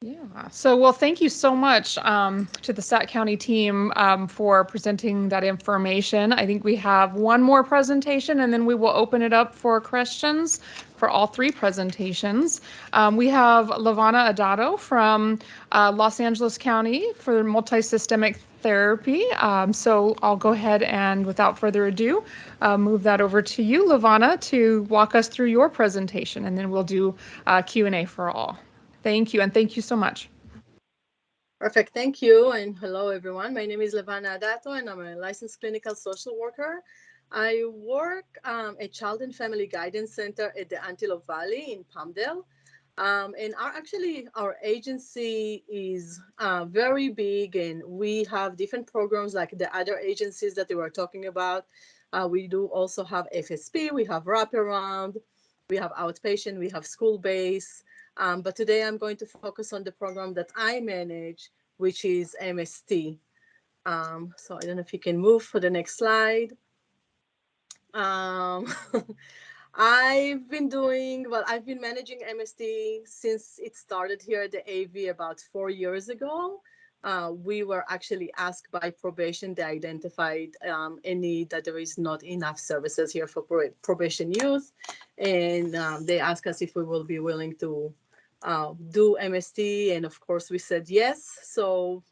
Yeah. So, well, thank you so much to the Sac County team for presenting that information. I think we have one more presentation, and then we will open it up for questions for all three presentations. We have Lavana Adado from Los Angeles County for multisystemic therapy. So I'll go ahead and, without further ado, move that over to you, Lavana, to walk us through your presentation, and then we'll do Q&A for all. Thank you, and thank you so much. Perfect, thank you, and hello everyone. My name is Lavana Adato, and I'm a licensed clinical social worker. I work at Child and Family Guidance Center at the Antelope Valley in Palmdale. And our agency is very big, and we have different programs like the other agencies that we were talking about. We do also have FSP, we have wraparound, we have outpatient, we have school-based. But today I'm going to focus on the program that I manage, which is MST. So I don't know if you can move for the next slide. I've been managing MST since it started here at the AV about 4 years ago. We were actually asked by probation. They identified a need that there is not enough services here for probation youth. And they asked us if we will be willing to do MST. And of course we said yes. So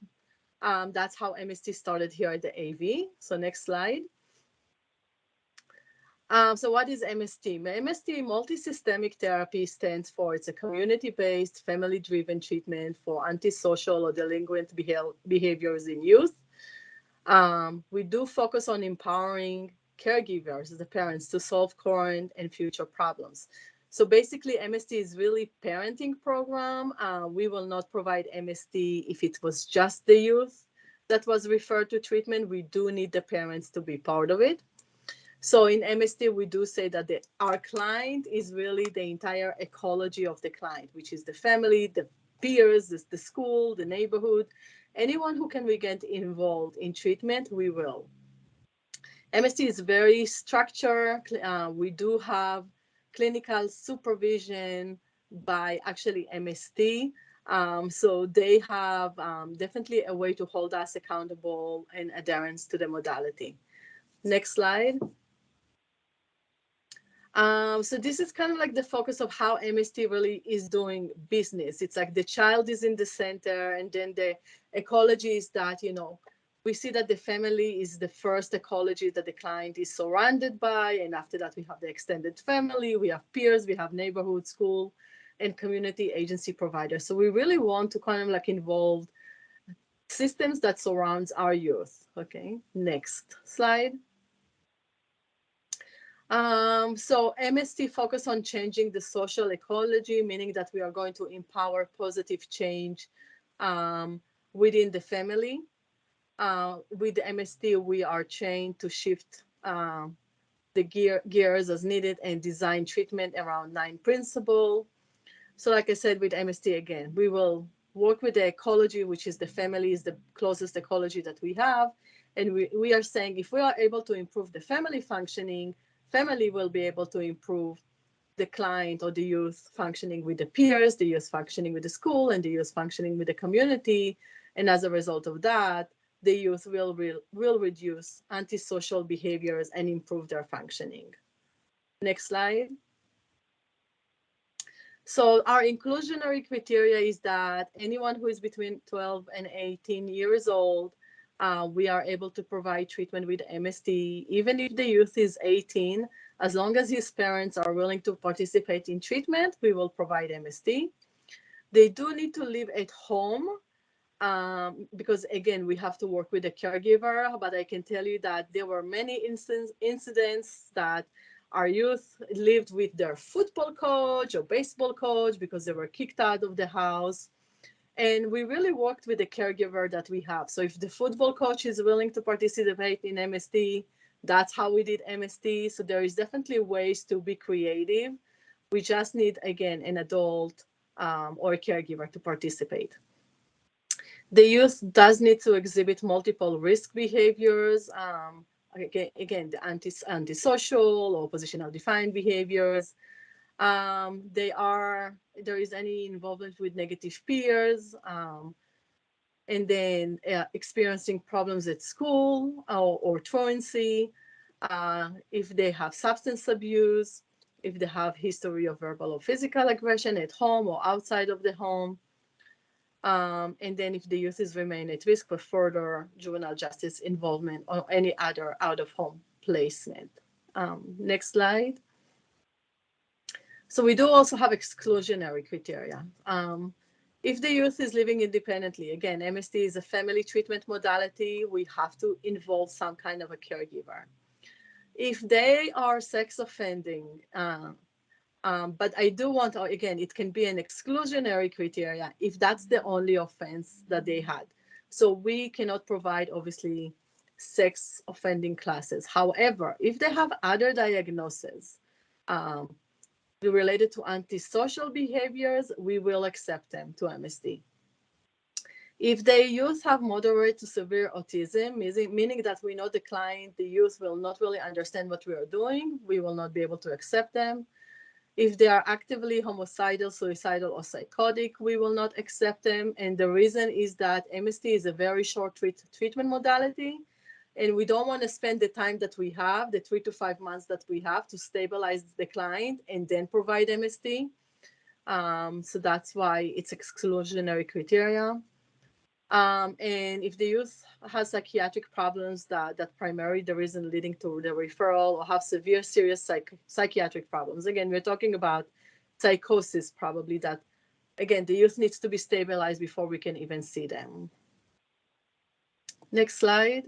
that's how MST started here at the AV. So next slide. So what is MST? MST, multisystemic therapy, stands for it's a community-based, family-driven treatment for antisocial or delinquent behaviors in youth. We do focus on empowering caregivers, the parents, to solve current and future problems. So basically, MST is really parenting program. We will not provide MST if it was just the youth that was referred to treatment. We do need the parents to be part of it. So in MST, we do say that our client is really the entire ecology of the client, which is the family, the peers, the school, the neighborhood. Anyone who can we get involved in treatment, we will. MST is very structured. We do have clinical supervision by actually MST. So they have definitely a way to hold us accountable and adherence to the modality. Next slide. So this is kind of like the focus of how MST really is doing business. It's like the child is in the center, and then the ecology is that, we see that the family is the first ecology that the client is surrounded by. And after that, we have the extended family, we have peers, we have neighborhood, school, and community agency providers. So we really want to kind of like involve systems that surrounds our youth. Okay, next slide. So MST focus on changing the social ecology, meaning that we are going to empower positive change within the family. With the MST, we are trained to shift the gears as needed and design treatment around 9 principles. So like I said, with MST, again, we will work with the ecology, which is the family is the closest ecology that we have. And we are saying if we are able to improve the family functioning, family will be able to improve the client or the youth functioning with the peers, the youth functioning with the school, and the youth functioning with the community. And as a result of that, the youth will reduce antisocial behaviors and improve their functioning. Next slide. So our inclusionary criteria is that anyone who is between 12 and 18 years old, we are able to provide treatment with MST, even if the youth is 18, as long as his parents are willing to participate in treatment, we will provide MST. They do need to live at home because, again, we have to work with the caregiver, but I can tell you that there were many incidents that our youth lived with their football coach or baseball coach because they were kicked out of the house. And we really worked with the caregiver that we have. So if the football coach is willing to participate in MST, that's how we did MST. So there is definitely ways to be creative. We just need, again, an adult or a caregiver to participate. The youth does need to exhibit multiple risk behaviors. Again, the antisocial or positional defined behaviors. There is any involvement with negative peers, and then experiencing problems at school or truancy, if they have substance abuse, if they have history of verbal or physical aggression at home or outside of the home. And then if the youth is remain at risk for further juvenile justice involvement or any other out-of-home placement. Next slide. So we do also have exclusionary criteria. If the youth is living independently, again, MST is a family treatment modality, we have to involve some kind of a caregiver. If they are sex offending, but I do want, again, it can be an exclusionary criteria if that's the only offense that they had. So we cannot provide, obviously, sex offending classes. However, if they have other diagnoses related to antisocial behaviors, we will accept them to MST. If the youth have moderate to severe autism, meaning that we know the client, the youth will not really understand what we are doing, we will not be able to accept them. If they are actively homicidal, suicidal, or psychotic, we will not accept them. And the reason is that MST is a very short treatment modality. And we don't want to spend the time that we have, the 3 to 5 months that we have, to stabilize the client and then provide MST. So that's why it's exclusionary criteria. And if the youth has psychiatric problems that primarily the reason leading to the referral, or have severe, serious psychiatric problems. Again, we're talking about psychosis probably, that, again, the youth needs to be stabilized before we can even see them. Next slide.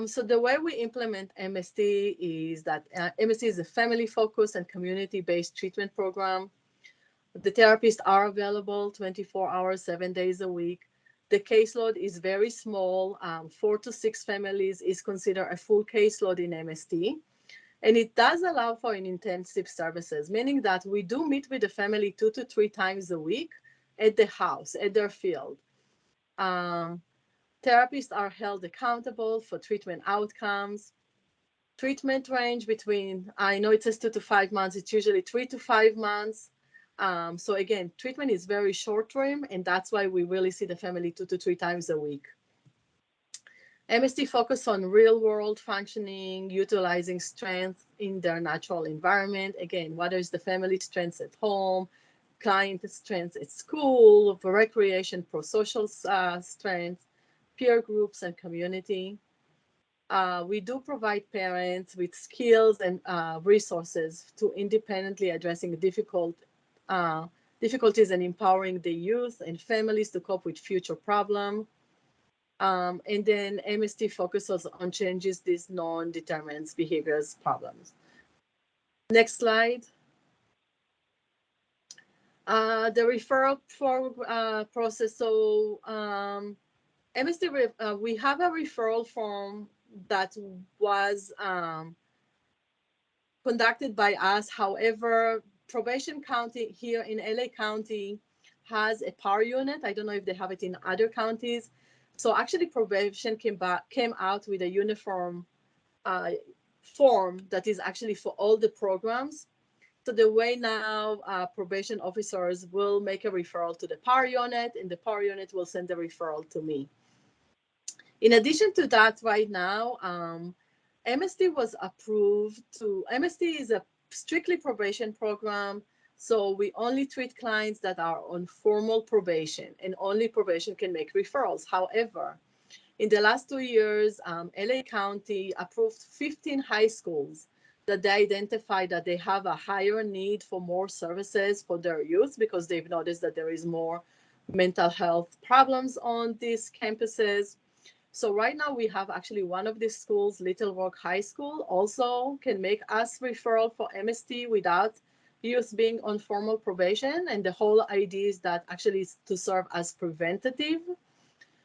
So the way we implement MST is that MST is a family-focused and community-based treatment program. The therapists are available 24 hours, 7 days a week. The caseload is very small. 4 to 6 families is considered a full caseload in MST. And it does allow for an intensive services, meaning that we do meet with the family 2 to 3 times a week at the house, at their field. Therapists are held accountable for treatment outcomes. Treatment range between, I know it says 2 to 5 months, it's usually 3 to 5 months. So again, treatment is very short term, and that's why we really see the family 2 to 3 times a week. MST focus on real world functioning, utilizing strengths in their natural environment. Again, what is the family strengths at home, client strengths at school, for recreation, pro-social strengths, peer groups, and community. We do provide parents with skills and resources to independently addressing difficulties and empowering the youth and families to cope with future problems. And then MST focuses on changes these non-determined behaviors problems. Next slide. The referral process. So MST, we have a referral form that was conducted by us. However, Probation County here in LA County has a PAR unit. I don't know if they have it in other counties. So actually probation came out with a uniform form that is actually for all the programs. So the way now probation officers will make a referral to the PAR unit, and the PAR unit will send the referral to me. In addition to that, right now, MST was approved to, MST is a strictly probation program. So we only treat clients that are on formal probation, and only probation can make referrals. However, in the last 2 years, LA County approved 15 high schools that they identified that they have a higher need for more services for their youth because they've noticed that there is more mental health problems on these campuses. So right now we have actually one of these schools, Little Rock High School, also can make us referral for MST without youth being on formal probation. And the whole idea is that actually is to serve as preventative.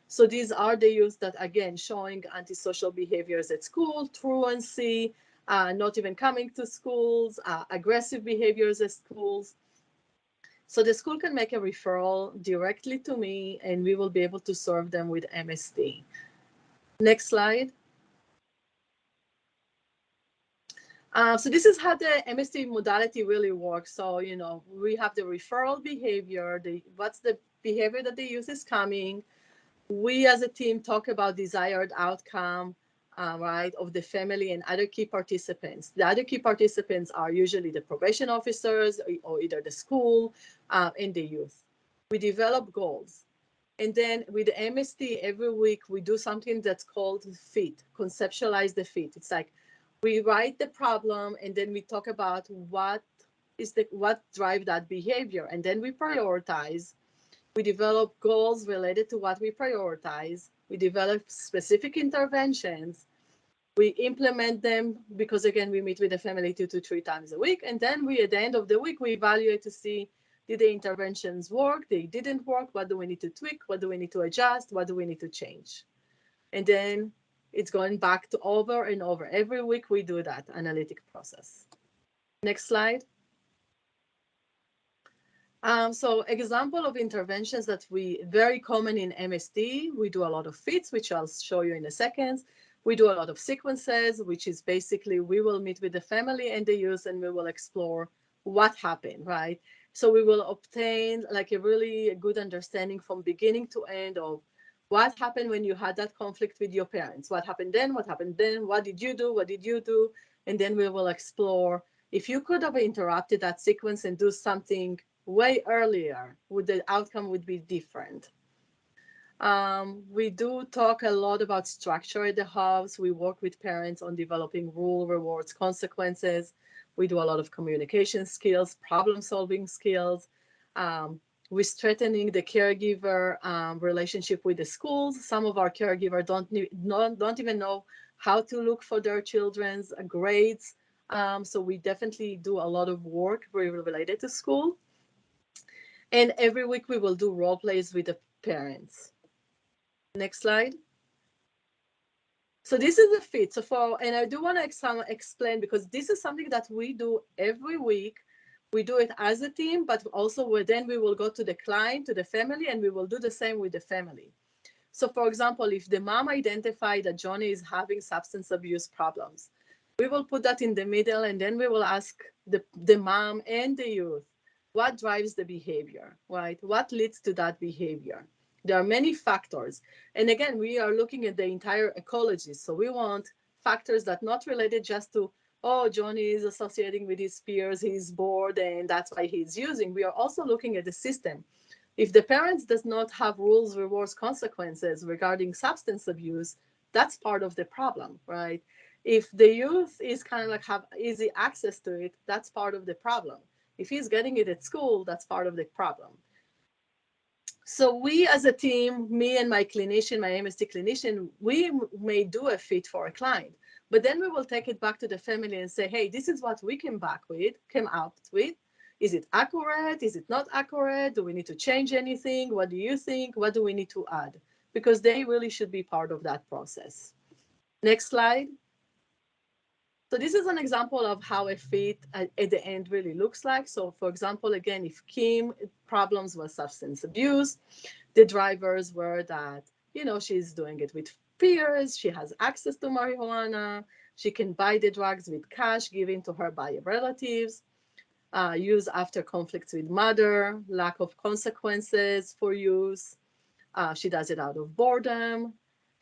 So these are the youth that, again, showing antisocial behaviors at school, truancy, not even coming to schools, aggressive behaviors at schools. So the school can make a referral directly to me, and we will be able to serve them with MST. Next slide. So this is how the MST modality really works. So, you know, we have the referral behavior, what's the behavior that the youth is coming. We as a team talk about desired outcome, right, of the family and other key participants. The other key participants are usually the probation officers or either the school and the youth. We develop goals. And then with the MST, every week we do something that's called FIT, conceptualize the FIT. It's like we write the problem and then we talk about what drive that behavior. And then we prioritize. We develop goals related to what we prioritize. We develop specific interventions. We implement them because, again, we meet with the family 2 to 3 times a week. And then at the end of the week, we evaluate to see, did the interventions work? They didn't work. What do we need to tweak? What do we need to adjust? What do we need to change? And then it's going back to over and over. Every week we do that analytic process. Next slide. So example of interventions that very common in MST, we do a lot of fits, which I'll show you in a second. We do a lot of sequences, which is basically we will meet with the family and the youth and we will explore what happened, right? So we will obtain like a really good understanding from beginning to end of what happened when you had that conflict with your parents. What happened then? What happened then? What did you do? What did you do? And then we will explore if you could have interrupted that sequence and do something way earlier, the outcome would be different. We do talk a lot about structure at the house. We work with parents on developing rule, rewards, consequences. We do a lot of communication skills, problem-solving skills. We're strengthening the caregiver relationship with the schools. Some of our caregivers don't even know how to look for their children's grades. So we definitely do a lot of work related to school. And every week we will do role plays with the parents. Next slide. So this is the fit. And I do want to explain because this is something that we do every week. We do it as a team, but also then we will go to the client, to the family, and we will do the same with the family. So for example, if the mom identified that Johnny is having substance abuse problems, we will put that in the middle and then we will ask the mom and the youth, what drives the behavior, right? What leads to that behavior? There are many factors. And again, we are looking at the entire ecology. So we want factors that not related just to, oh, Johnny is associating with his peers, he's bored, and that's why he's using. We are also looking at the system. If the parents does not have rules, rewards, consequences regarding substance abuse, that's part of the problem, right? If the youth is kind of like have easy access to it, that's part of the problem. If he's getting it at school, that's part of the problem. So we as a team, me and my clinician, my MST clinician, we may do a fit for a client, but then we will take it back to the family and say, hey, this is what we came out with. Is it accurate? Is it not accurate? Do we need to change anything? What do you think? What do we need to add? Because they really should be part of that process. Next slide. So this is an example of how a fit at the end really looks like. So for example, again, if Kim problems was substance abuse, the drivers were that, you know, she's doing it with peers, she has access to marijuana, she can buy the drugs with cash given to her by relatives. use after conflicts with mother, lack of consequences for use. She does it out of boredom.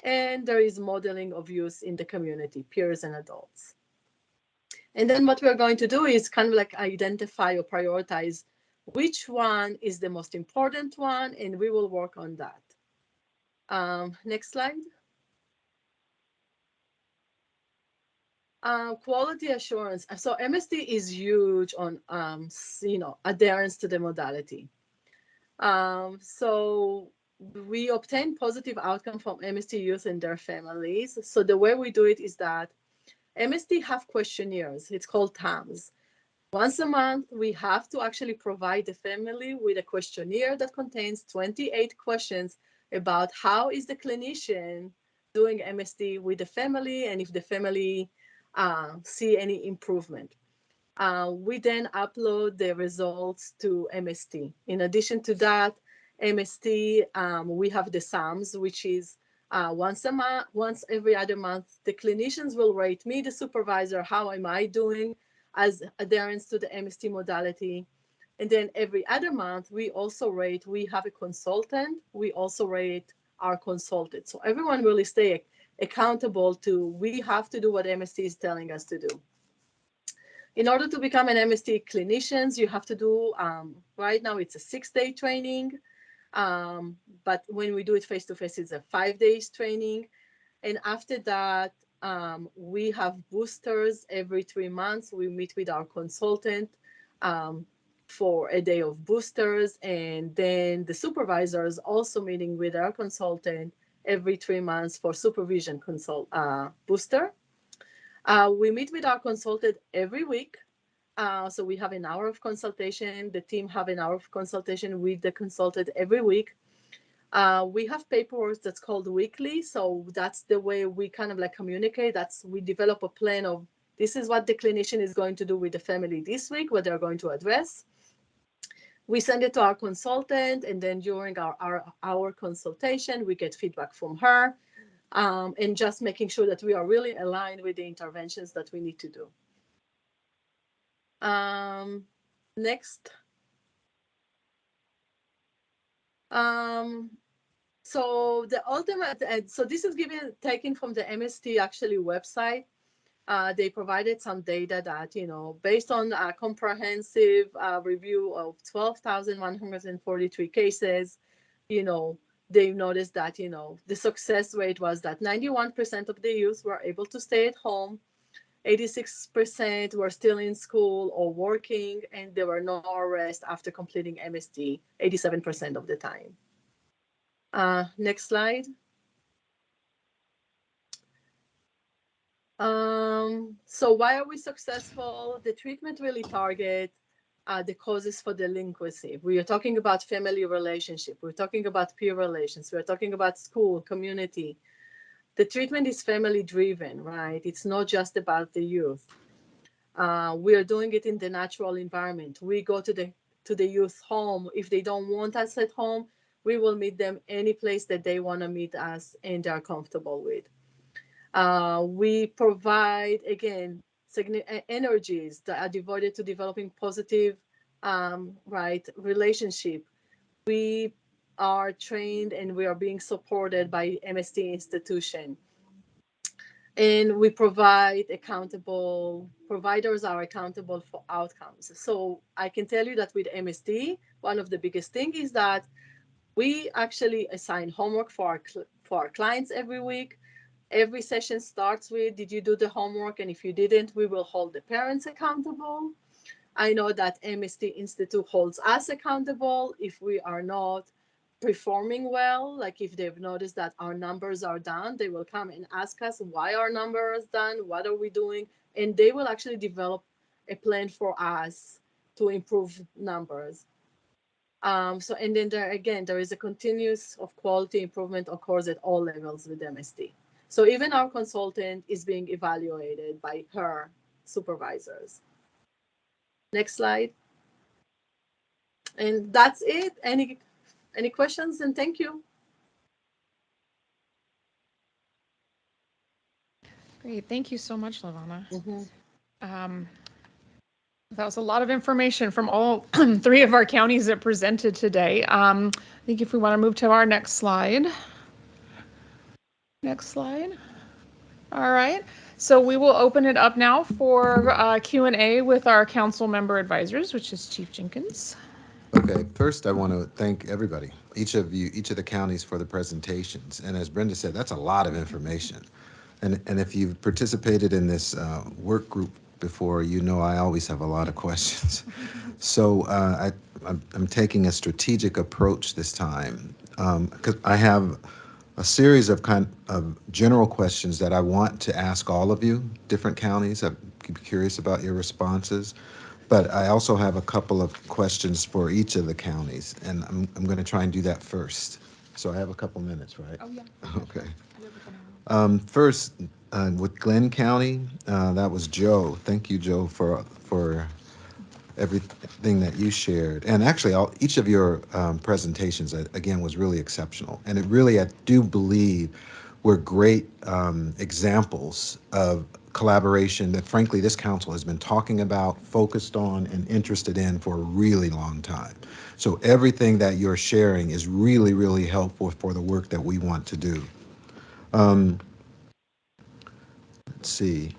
And there is modeling of use in the community, peers and adults. And then what we're going to do is kind of like identify or prioritize which one is the most important one, and we will work on that. Next slide. Quality assurance. So MST is huge on, adherence to the modality. So we obtain positive outcome from MST youth and their families. So the way we do it is that MST have questionnaires. It's called TAMS. Once a month, we have to actually provide the family with a questionnaire that contains 28 questions about how is the clinician doing MST with the family and if the family see any improvement. We then upload the results to MST. In addition to that, MST, we have the SAMs, which is once a month, once every other month, the clinicians will rate me, the supervisor, how am I doing as adherence to the MST modality. And then every other month, we also rate, we have a consultant, we also rate our consultant. So everyone really stay accountable to, we have to do what MST is telling us to do. In order to become an MST clinician, you have to do, right now it's a 6-day training, but when we do it face-to-face, it's a 5 days training. And after that, we have boosters every 3 months. We meet with our consultant for a day of boosters. And then the supervisors also meeting with our consultant every 3 months for supervision booster. We meet with our consultant every week. So we have an hour of consultation. The team have an hour of consultation with the consultant every week. We have paperwork that's called weekly. So that's the way we kind of like communicate. We develop a plan of this is what the clinician is going to do with the family this week, what they're going to address. We send it to our consultant, and then during our consultation, we get feedback from her. And just making sure that we are really aligned with the interventions that we need to do. Next. So the ultimate, so this is taken from the MST actually website. They provided some data that, based on a comprehensive review of 12,143 cases, they noticed that, the success rate was that 91% of the youth were able to stay at home, 86% were still in school or working, and there were no arrests after completing MST 87% of the time. Next slide. So why are we successful? The treatment really target the causes for delinquency. We are talking about family relationship. We're talking about peer relations. We're talking about school, community. The treatment is family driven, right? It's not just about the youth. We are doing it in the natural environment. We go to the youth home. If they don't want us at home, we will meet them any place that they want to meet us and they're comfortable with. We provide, again, energies that are devoted to developing positive, relationship. We are trained and we are being supported by MST institution. And we provide providers are accountable for outcomes. So I can tell you that with MST, one of the biggest things is that we actually assign homework for our clients every week. Every session starts with, did you do the homework? And if you didn't, we will hold the parents accountable. I know that MST Institute holds us accountable if we are not performing well. Like if they've noticed that our numbers are down, they will come and ask us why our number is down, what are we doing? And they will actually develop a plan for us to improve numbers. And then there is a continuous of quality improvement occurs at all levels with MST. So even our consultant is being evaluated by her supervisors. Next slide. And that's it. Any questions? And thank you. Great. Thank you so much, Lavana. That was a lot of information from all three of our counties that presented today. I think if we want to move to our next slide. Next slide. All right. So we will open it up now for Q&A with our council member advisors, which is Chief Jenkins. Okay, first I want to thank everybody, each of the counties for the presentations. And as Brenda said, that's a lot of information. And if you've participated in this work group before, you know I always have a lot of questions. So I'm taking a strategic approach this time because I have a series of general questions that I want to ask all of you, different counties. I'd be curious about your responses. But I also have a couple of questions for each of the counties, and I'm going to try and do that first. So I have a couple minutes, right? Oh, yeah. Okay. First, with Glenn County, that was Joe. Thank you, Joe, for everything that you shared. And actually, each of your presentations, again, was really exceptional. And it really, I do believe, were great examples of collaboration that, frankly, this council has been talking about, focused on, and interested in for a really long time. So everything that you're sharing is really, really helpful for the work that we want to do. Let's see.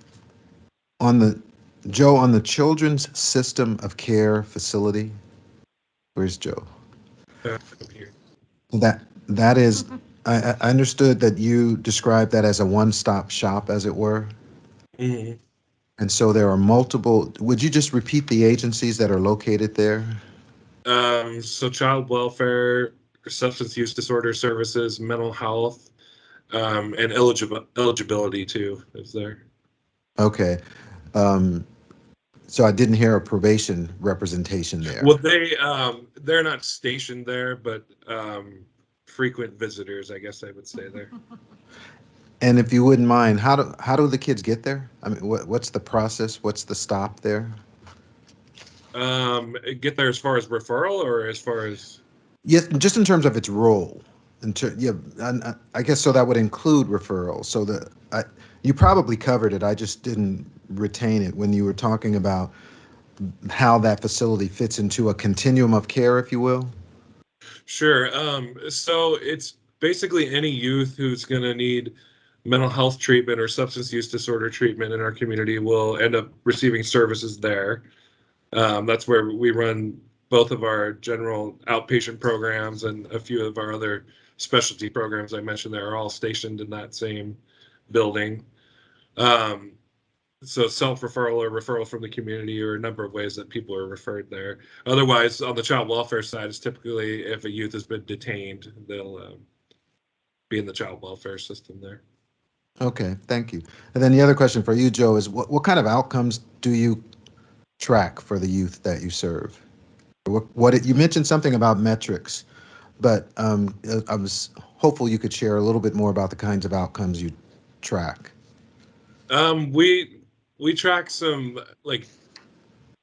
Joe, on the Children's System of Care facility, where's Joe? Here. That is, I understood that you described that as a one-stop shop, as it were. Mm-hmm. And so there are multiple. Would you just repeat the agencies that are located there? So child welfare, substance use disorder services, mental health, and eligibility too is there. Okay. So I didn't hear a probation representation there. Well, they're not stationed there, but frequent visitors, I guess I would say there. And if you wouldn't mind, how do the kids get there? I mean, what's the process? What's the stop there? Get there as far as referral or as far as? Yes, just in terms of its role. Yeah, I guess so that would include referral. So you probably covered it. I just didn't retain it when you were talking about how that facility fits into a continuum of care, if you will. Sure. So it's basically any youth who's going to need mental health treatment or substance use disorder treatment in our community will end up receiving services there. That's where we run both of our general outpatient programs and a few of our other specialty programs I mentioned there are all stationed in that same building. So self-referral or referral from the community or a number of ways that people are referred there. Otherwise, on the child welfare side, it's typically if a youth has been detained, they'll be in the child welfare system there. Okay, thank you. And then the other question for you, Joe, is what kind of outcomes do you track for the youth that you serve? You mentioned something about metrics, but I was hopeful you could share a little bit more about the kinds of outcomes you track. We track some, like,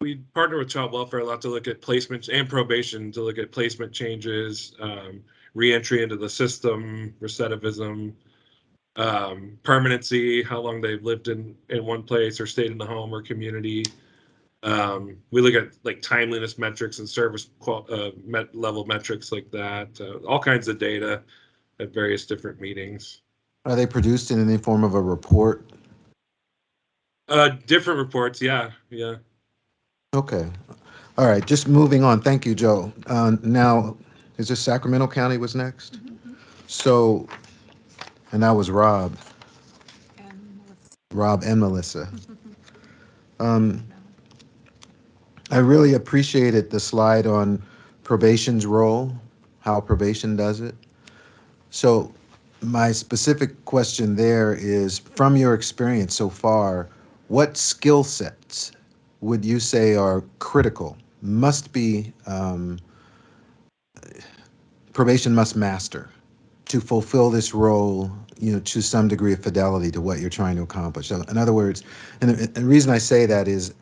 we partner with child welfare a lot to look at placements and probation to look at placement changes, reentry into the system, recidivism, permanency, how long they've lived in one place or stayed in the home or community. We look at like timeliness metrics and service level metrics like that, all kinds of data at various different meetings. Are they produced in any form of a report? Different reports, yeah. Okay. All right, just moving on. Thank you, Joe. Now, is this Sacramento County was next? Mm-hmm. So, and that was Rob and Melissa. I really appreciated the slide on probation's role, how probation does it. So my specific question there is, from your experience so far, what skill sets would you say are critical, probation must master to fulfill this role, to some degree of fidelity to what you're trying to accomplish? So in other words, and the reason I say that is,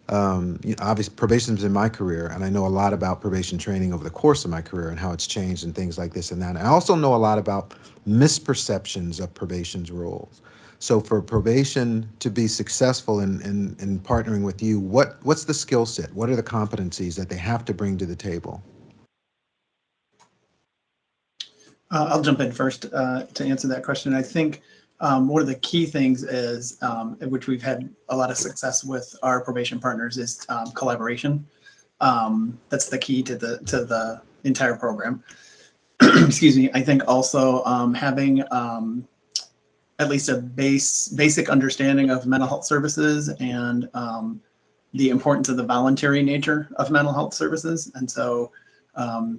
obviously probation's in my career, and I know a lot about probation training over the course of my career and how it's changed and things like this and that. And I also know a lot about misperceptions of probation's roles. So for probation to be successful in partnering with you, what's the skill set? What are the competencies that they have to bring to the table? I'll jump in first to answer that question. I think one of the key things is, which we've had a lot of success with our probation partners, is collaboration. That's the key to the entire program. Excuse me. I think also having at least a basic understanding of mental health services and the importance of the voluntary nature of mental health services. And so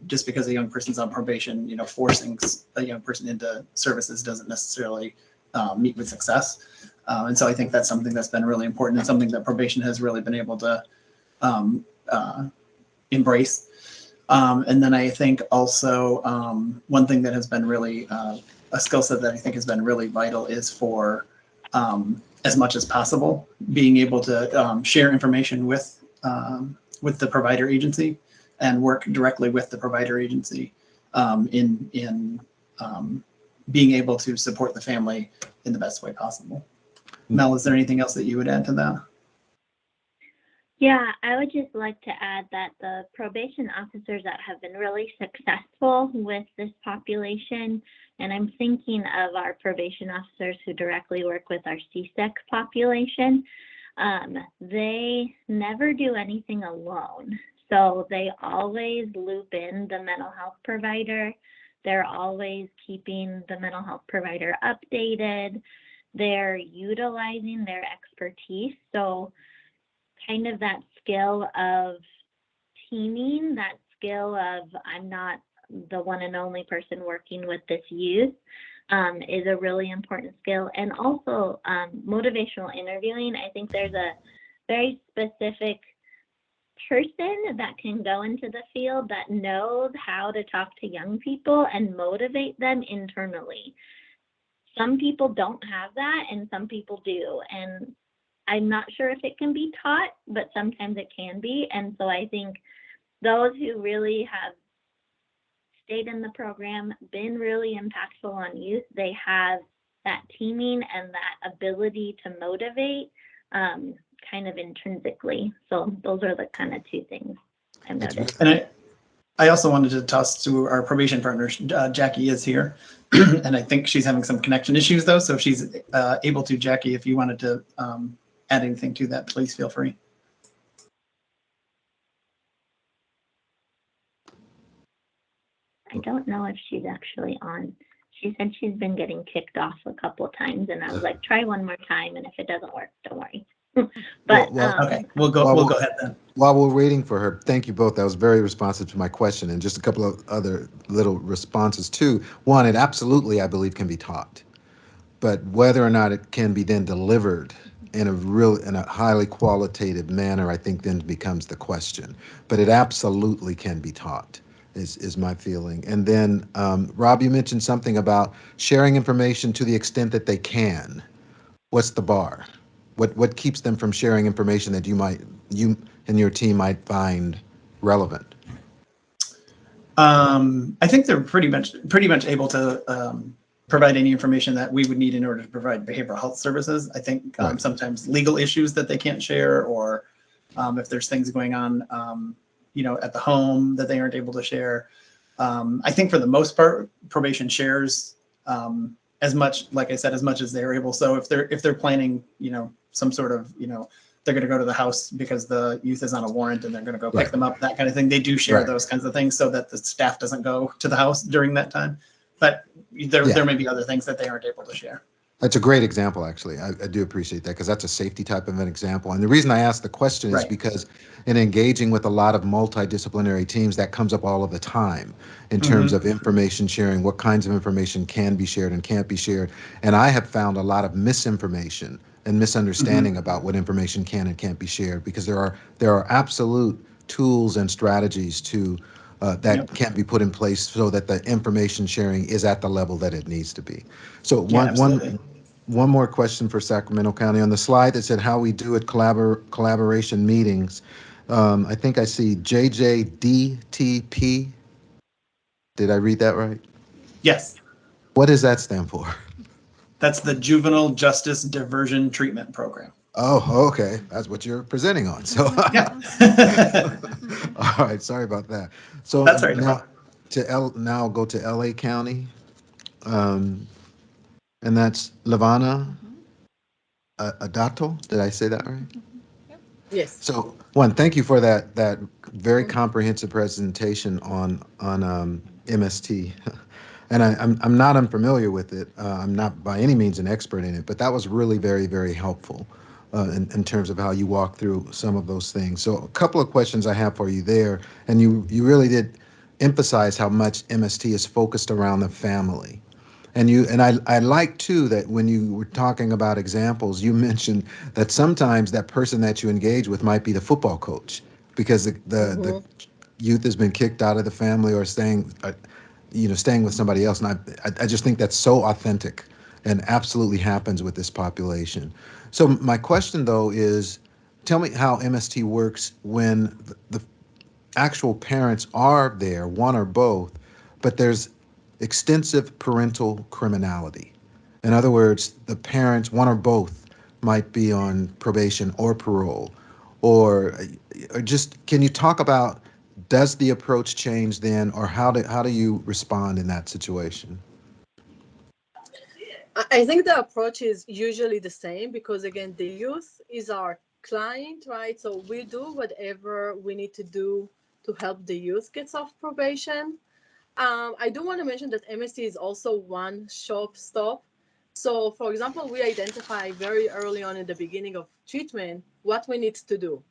just because a young person's on probation, forcing a young person into services doesn't necessarily meet with success. And so I think that's something that's been really important and something that probation has really been able to embrace. And then I think also one thing that has been really a skill set that I think has been really vital is for as much as possible being able to share information with the provider agency and work directly with the provider agency in being able to support the family in the best way possible. Mel, is there anything else that you would add to that? Yeah, I would just like to add that the probation officers that have been really successful with this population, and I'm thinking of our probation officers who directly work with our CSEC population, they never do anything alone. So they always loop in the mental health provider. They're always keeping the mental health provider updated. They're utilizing their expertise. So kind of that skill of teaming, that skill of I'm not the one and only person working with this youth is a really important skill. And also motivational interviewing. I think there's a very specific person that can go into the field that knows how to talk to young people and motivate them internally. Some people don't have that and some people do. And I'm not sure if it can be taught, but sometimes it can be. And so I think those who really have stayed in the program, been really impactful on youth, they have that teaming and that ability to motivate kind of intrinsically. So those are the kind of two things I've noticed. And I also wanted to toss to our probation partners. Jackie is here, and I think she's having some connection issues though. So if she's able to, Jackie, if you wanted to add anything to that, please feel free. I don't know if she's actually on. She said she's been getting kicked off a couple of times, and I was like, try one more time, and if it doesn't work, don't worry. But okay, we'll go ahead then. While we're waiting for her, thank you both. That was very responsive to my question, and just a couple of other little responses too. One, it absolutely, I believe, can be taught, but whether or not it can be then delivered in a highly qualitative manner, I think then becomes the question. But it absolutely can be taught, is my feeling. And then, Rob, you mentioned something about sharing information to the extent that they can. What's the bar? What keeps them from sharing information that you and your team might find relevant? I think they're pretty much able to provide any information that we would need in order to provide behavioral health services. I think Right. sometimes legal issues that they can't share, or if there's things going on, at the home that they aren't able to share. I think for the most part, probation shares as much, like I said, as much as they're able. So if they're planning, some sort of, they're going to go to the house because the youth is on a warrant and they're going to go pick them up, that kind of thing. They do share those kinds of things so that the staff doesn't go to the house during that time. But there may be other things that they aren't able to share. That's a great example, actually. I do appreciate that because that's a safety type of an example. And the reason I asked the question is because in engaging with a lot of multidisciplinary teams, that comes up all of the time in terms of information sharing, what kinds of information can be shared and can't be shared. And I have found a lot of misinformation and misunderstanding about what information can and can't be shared, because there are absolute tools and strategies to that can be put in place so that the information sharing is at the level that it needs to be. So one more question for Sacramento County. On the slide that said how we do it collaboration meetings, I think I see JJDTP. Did I read that right? Yes. What does that stand for? That's the Juvenile Justice Diversion Treatment Program. Oh, okay. That's what you're presenting on. So, Yeah. all right. Sorry about that. So That's right. now now go to LA County, and that's Lavana Adato. Did I say that right? Yes. So, one, thank you for that very comprehensive presentation on MST. And I'm not unfamiliar with it. I'm not by any means an expert in it, but that was really very, very helpful in terms of how you walk through some of those things. So a couple of questions I have for you there, and you really did emphasize how much MST is focused around the family. I like too that when you were talking about examples, you mentioned that sometimes that person that you engage with might be the football coach because the youth has been kicked out of the family or staying with somebody else. And I just think that's so authentic and absolutely happens with this population. So my question though is, tell me how MST works when the actual parents are there, one or both, but there's extensive parental criminality. In other words, the parents, one or both, might be on probation or parole, or just can you talk about does the approach change then, or how do you respond in that situation? I think the approach is usually the same because, again, the youth is our client, right? So we do whatever we need to do to help the youth get off probation. I do want to mention that MST is also one shop stop. So, for example, we identify very early on in the beginning of treatment what we need to do.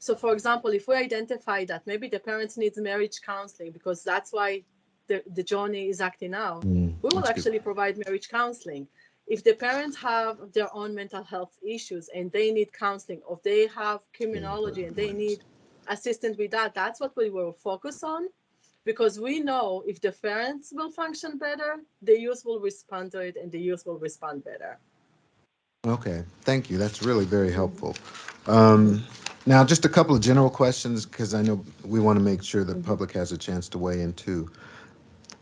So, for example, if we identify that maybe the parents needs marriage counseling because that's why the Johnny is acting out, we will actually provide marriage counseling. If the parents have their own mental health issues and they need counseling, or they have criminology and they need assistance with that, that's what we will focus on. Because we know if the parents will function better, the youth will respond to it and the youth will respond better. Okay, thank you. That's really very helpful. Now, just a couple of general questions because I know we want to make sure the public has a chance to weigh in too.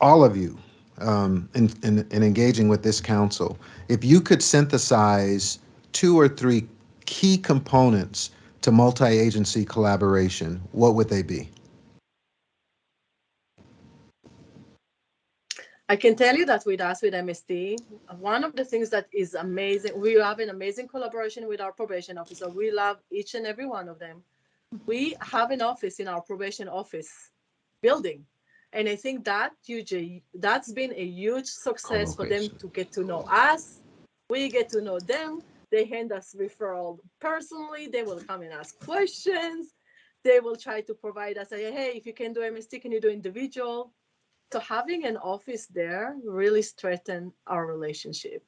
All of you, in engaging with this council, if you could synthesize 2 or 3 key components to multi-agency collaboration, what would they be? I can tell you that with us, with MST, one of the things that is amazing, we have an amazing collaboration with our probation officer. We love each and every one of them. We have an office in our probation office building. And I think that that's been a huge success for them to get to know us. We get to know them. They hand us referral personally. They will come and ask questions. They will try to provide us, hey, if you can do MST, can you do individual? So having an office there really strengthened our relationship.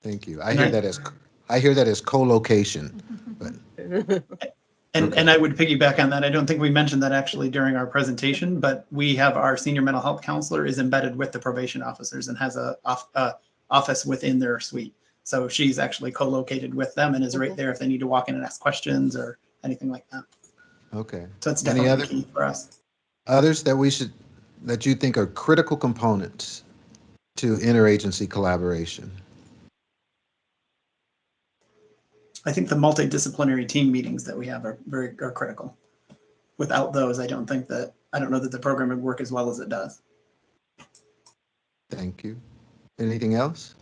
Thank you. I hear that as co-location. But And I would piggyback on that. I don't think we mentioned that actually during our presentation, but we have our senior mental health counselor is embedded with the probation officers and has a office within their suite. So she's actually co-located with them and is right there if they need to walk in and ask questions or anything like that. Okay. So it's definitely key for us. Others that you think are critical components to interagency collaboration? I think the multidisciplinary team meetings that we have are critical. Without those, I don't know that the program would work as well as it does. Thank you. Anything else?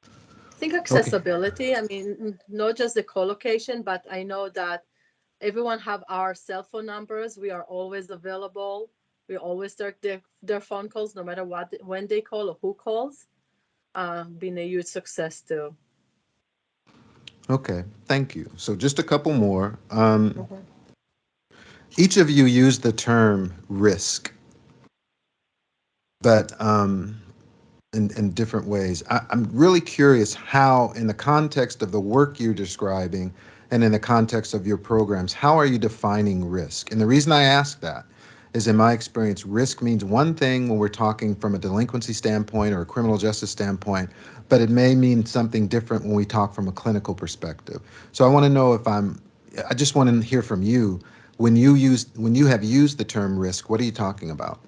I think accessibility, I mean, not just the co-location, but I know that everyone have our cell phone numbers. We are always available. We always start their phone calls, no matter when they call or who calls. Been a huge success too. Okay, thank you. So just a couple more. Each of you used the term risk, but in different ways. I'm really curious how, in the context of the work you're describing and in the context of your programs, how are you defining risk? And the reason I ask that is, in my experience, risk means one thing when we're talking from a delinquency standpoint or a criminal justice standpoint, but it may mean something different when we talk from a clinical perspective. So I want to know I just want to hear from you, when you have used the term risk, what are you talking about?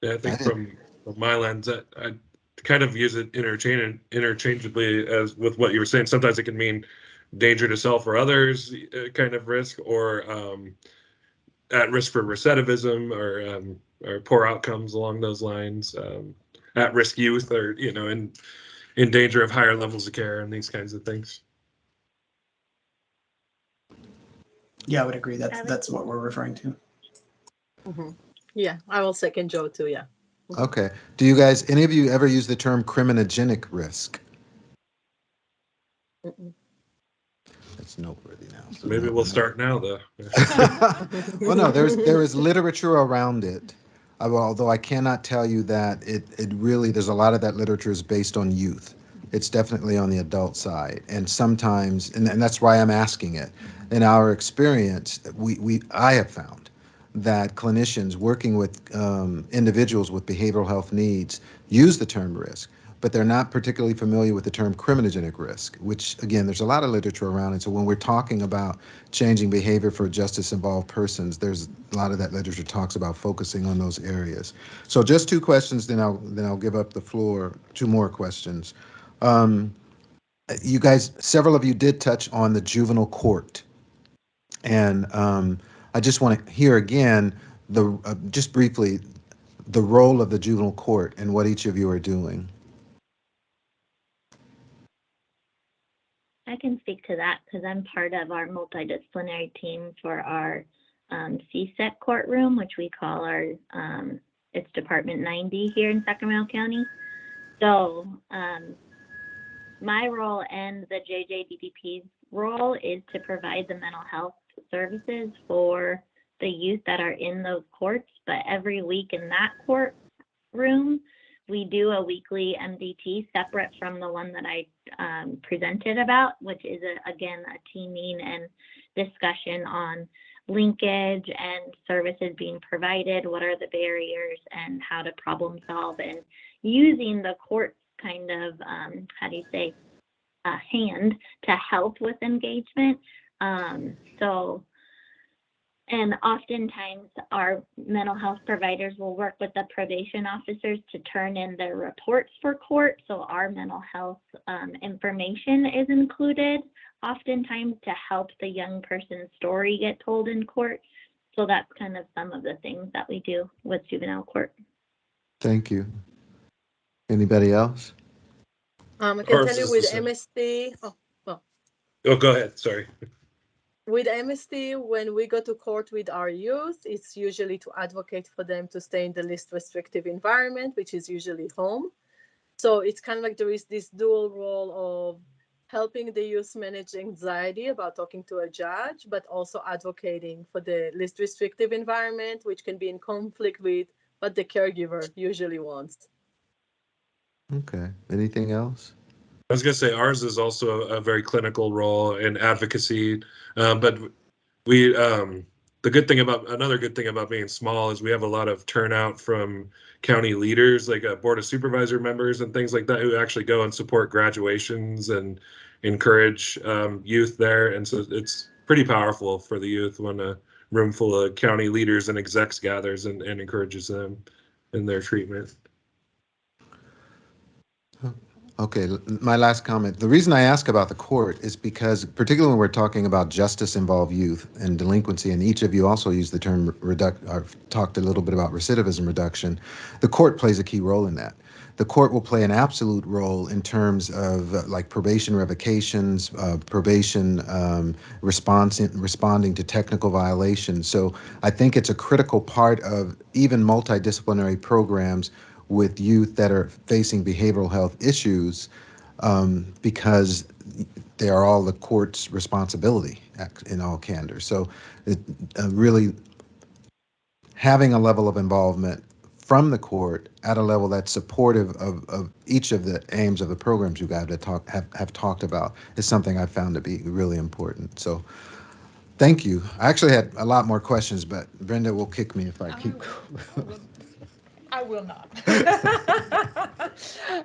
Yeah, I think from my lens, I kind of use it interchangeably as with what you were saying. Sometimes it can mean danger to self or others kind of risk, or at risk for recidivism, or poor outcomes along those lines. At risk youth, or in danger of higher levels of care and these kinds of things. Yeah, I would agree. That's what we're referring to. Mm-hmm. Yeah, I will second Joe too. Yeah. Okay. Do you guys, any of you ever use the term criminogenic risk? Mm-mm. That's noteworthy now. So Maybe we'll start now, though. Well, no, there is literature around it, although I cannot tell you that it really, there's a lot of that literature is based on youth. It's definitely on the adult side. And sometimes, and that's why I'm asking it. In our experience, I have found that clinicians working with individuals with behavioral health needs use the term risk, but they're not particularly familiar with the term criminogenic risk, which, again, there's a lot of literature around it. So when we're talking about changing behavior for justice-involved persons, there's a lot of that literature talks about focusing on those areas. So just two questions, then I'll give up the floor. Two more questions. You guys, several of you did touch on the juvenile court, and I just want to hear again just briefly the role of the juvenile court and what each of you are doing. I can speak to that because I'm part of our multidisciplinary team for our CSEC courtroom, which we call our, it's Department 90 here in Sacramento County. So my role and the JJDDP's role is to provide the mental health services for the youth that are in those courts. But every week in that courtroom, we do a weekly MDT separate from the one that I presented about, which is, again, a teaming and discussion on linkage and services being provided, what are the barriers, and how to problem solve, and using the court kind of, hand to help with engagement. And oftentimes our mental health providers will work with the probation officers to turn in their reports for court. So our mental health information is included oftentimes to help the young person's story get told in court. So that's kind of some of the things that we do with juvenile court. Thank you. Anybody else? I can tell you with MST. Oh, go ahead. Sorry. With MST, when we go to court with our youth, it's usually to advocate for them to stay in the least restrictive environment, which is usually home. So it's kind of like there is this dual role of helping the youth manage anxiety about talking to a judge, but also advocating for the least restrictive environment, which can be in conflict with what the caregiver usually wants. Okay. Anything else? I was going to say ours is also a very clinical role in advocacy, but we another good thing about being small is we have a lot of turnout from county leaders, like board of supervisor members and things like that, who actually go and support graduations and encourage youth there. And so it's pretty powerful for the youth when a room full of county leaders and execs gathers and encourages them in their treatment. Okay, my last comment. The reason I ask about the court is because, particularly when we're talking about justice-involved youth and delinquency, and each of you also used the term talked a little bit about recidivism reduction, the court plays a key role in that. The court will play an absolute role in terms of like probation revocations, probation responding to technical violations. So I think it's a critical part of even multidisciplinary programs with youth that are facing behavioral health issues, because they are all the court's responsibility in all candor. So really having a level of involvement from the court at a level that's supportive of each of the aims of the programs you guys have talked about is something I found to be really important. So thank you. I actually had a lot more questions, but Brenda will kick me if I keep going. I will not.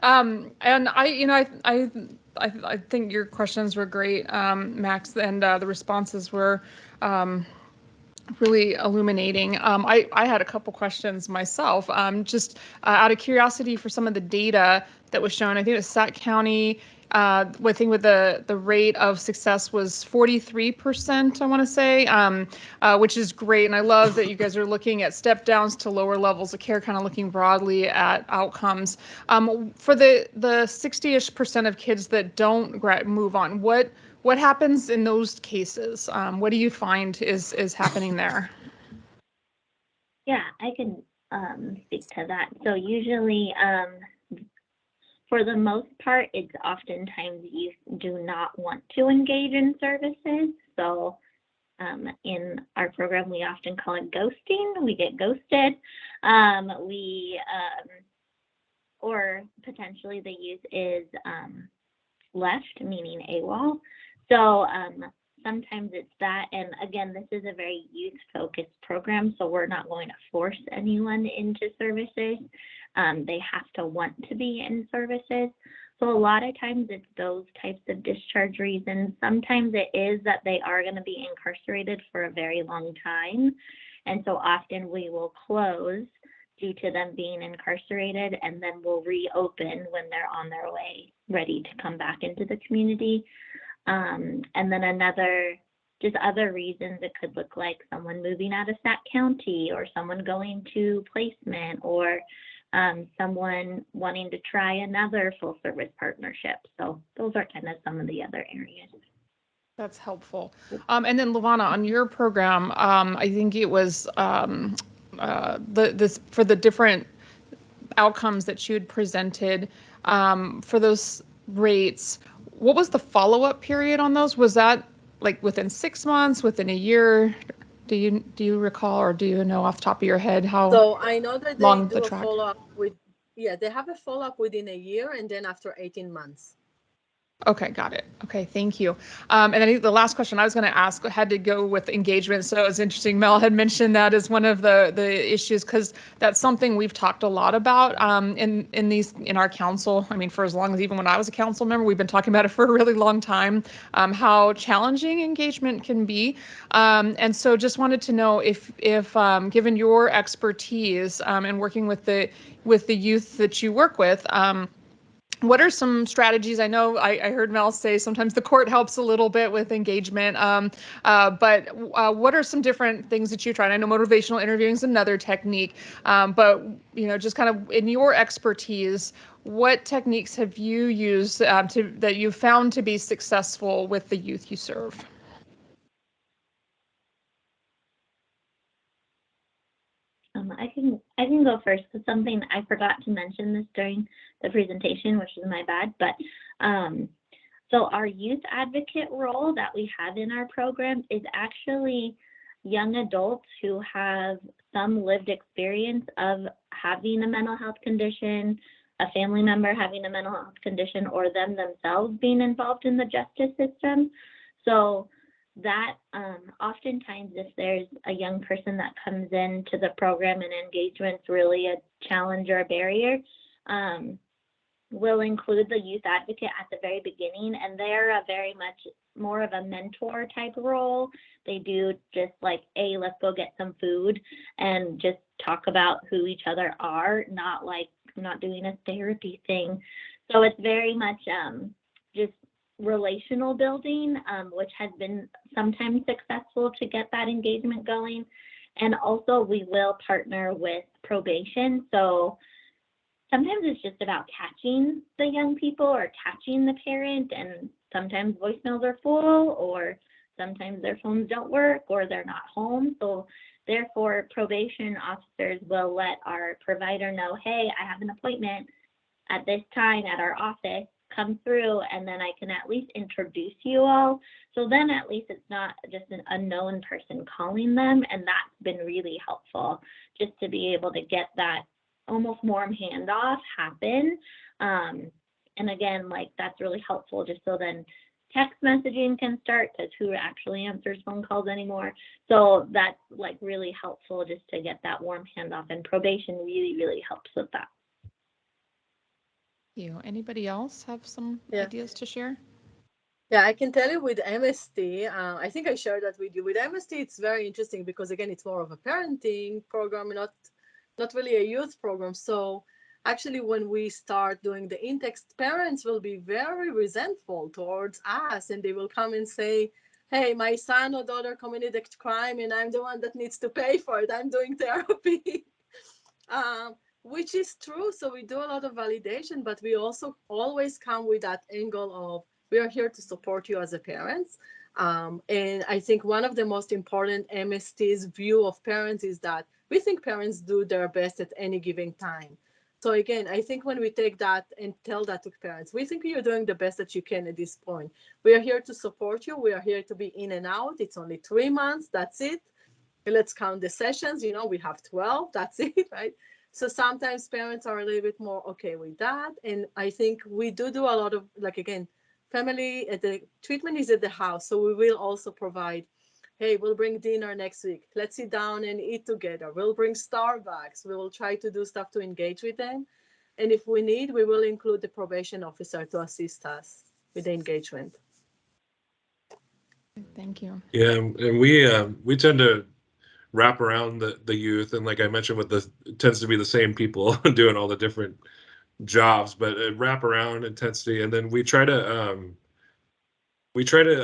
And I think your questions were great, Max, and the responses were really illuminating. I had a couple questions myself, just out of curiosity for some of the data that was shown. I think it was Sac County. I think with the rate of success was 43%, I want to say, which is great. And I love that you guys are looking at step downs to lower levels of care, kind of looking broadly at outcomes. For the 60-ish% of kids that don't move on, what happens in those cases? What do you find is happening there? Yeah, I can speak to that. So usually, for the most part, it's oftentimes you do not want to engage in services. So in our program, we often call it ghosting. We get ghosted. Or potentially the youth is left, meaning AWOL. So sometimes it's that. And again, this is a very youth-focused program, so we're not going to force anyone into services. They have to want to be in services. So a lot of times it's those types of discharge reasons. Sometimes it is that they are going to be incarcerated for a very long time. And so often we will close due to them being incarcerated, and then we'll reopen when they're on their way, ready to come back into the community. And then other reasons, it could look like someone moving out of Sac County, or someone going to placement, or someone wanting to try another full service partnership. So those are kind of some of the other areas. That's helpful. And then Luana, on your program, I think it was for the different outcomes that you had presented for those rates. What was the follow-up period on those? Was that like within 6 months, within a year? Do you recall, or do you know off the top of your head how So I know that they long do the a track? follow-up they have a follow-up within a year, and then after 18 months. Okay, got it. Okay, thank you. And then the last question I was going to ask had to go with engagement. So it's interesting, Mel had mentioned that as one of the issues, because that's something we've talked a lot about in our council. I mean, for as long as even when I was a council member, we've been talking about it for a really long time, how challenging engagement can be. And so just wanted to know if given your expertise and working with the youth that you work with, what are some strategies? I know I heard Mel say sometimes the court helps a little bit with engagement, but what are some different things that you tried? I know motivational interviewing is another technique, but just kind of in your expertise, what techniques have you used that you found to be successful with the youth you serve? I can go first, because something I forgot to mention this during the presentation, which is my bad, but so our youth advocate role that we have in our program is actually young adults who have some lived experience of having a mental health condition, a family member having a mental health condition, or them themselves being involved in the justice system. So that oftentimes, if there's a young person that comes into the program and engagement's really a challenge or a barrier, we'll include the youth advocate at the very beginning, and they're a very much more of a mentor type role. They do just like, let's go get some food and just talk about who each other are, not doing a therapy thing. So it's very much just relational building, which has been sometimes successful to get that engagement going. And also we will partner with probation. So sometimes it's just about catching the young people or catching the parent, and sometimes voicemails are full, or sometimes their phones don't work, or they're not home. So therefore, probation officers will let our provider know, hey, I have an appointment at this time at our office, come through, and then I can at least introduce you all. So then at least it's not just an unknown person calling them, and that's been really helpful, just to be able to get that almost warm handoff happen. And again, like, that's really helpful, just so then text messaging can start, because who actually answers phone calls anymore? So that's like really helpful, just to get that warm handoff, and probation really, really helps with that. Anybody else have some ideas to share? Yeah, I can tell you with MST, I think I shared that with you. With MST, it's very interesting because, again, it's more of a parenting program, not really a youth program. So actually, when we start doing the in-text, parents will be very resentful towards us, and they will come and say, hey, my son or daughter committed a crime, and I'm the one that needs to pay for it. I'm doing therapy. Which is true. So we do a lot of validation, but we also always come with that angle of we are here to support you as a parent. And I think one of the most important MST's view of parents is that we think parents do their best at any given time. So again, I think when we take that and tell that to parents, we think you're doing the best that you can at this point. We are here to support you. We are here to be in and out. It's only 3 months. That's it. Let's count the sessions. We have 12. That's it, right? So sometimes parents are a little bit more okay with that. And I think we do a lot of, like, again, family, the treatment is at the house. So we will also provide, hey, we'll bring dinner next week. Let's sit down and eat together. We'll bring Starbucks. We will try to do stuff to engage with them. And if we need, we will include the probation officer to assist us with the engagement. Thank you. Yeah, and we tend to wrap around the youth, and like I mentioned, it tends to be the same people doing all the different jobs, but wrap around intensity, and then we try to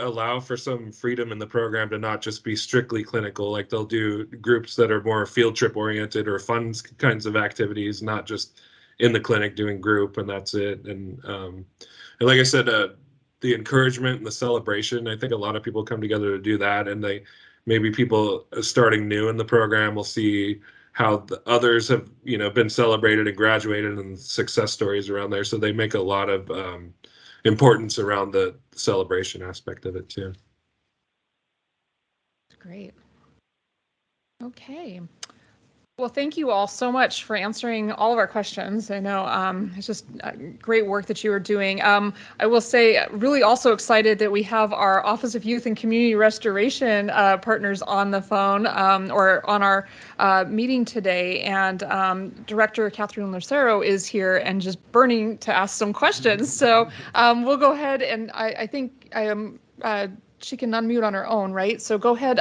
allow for some freedom in the program to not just be strictly clinical. Like they'll do groups that are more field trip oriented or fun kinds of activities, not just in the clinic doing group and that's it. And like I said, the encouragement and the celebration, I think a lot of people come together to do that, and maybe people starting new in the program will see how the others have been celebrated and graduated and success stories around there, so they make a lot of importance around the celebration aspect of it too. Great. Okay. Well, thank you all so much for answering all of our questions. I know it's just great work that you are doing. I will say, really also excited that we have our Office of Youth and Community Restoration partners on the phone or on our meeting today. And Director Catherine Lucero is here and just burning to ask some questions. So we'll go ahead, and I think I am she can unmute on her own, right? So go ahead,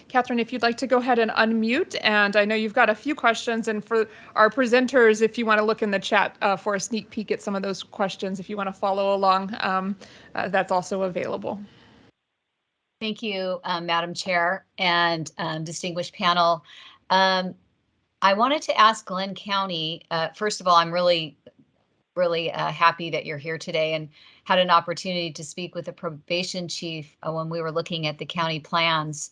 Catherine, if you'd like to go ahead and unmute. And I know you've got a few questions. And for our presenters, if you want to look in the chat for a sneak peek at some of those questions, if you want to follow along, that's also available. Thank you, Madam Chair and distinguished panel. I wanted to ask Glenn County, first of all, I'm really happy that you're here today and had an opportunity to speak with the probation chief when we were looking at the county plans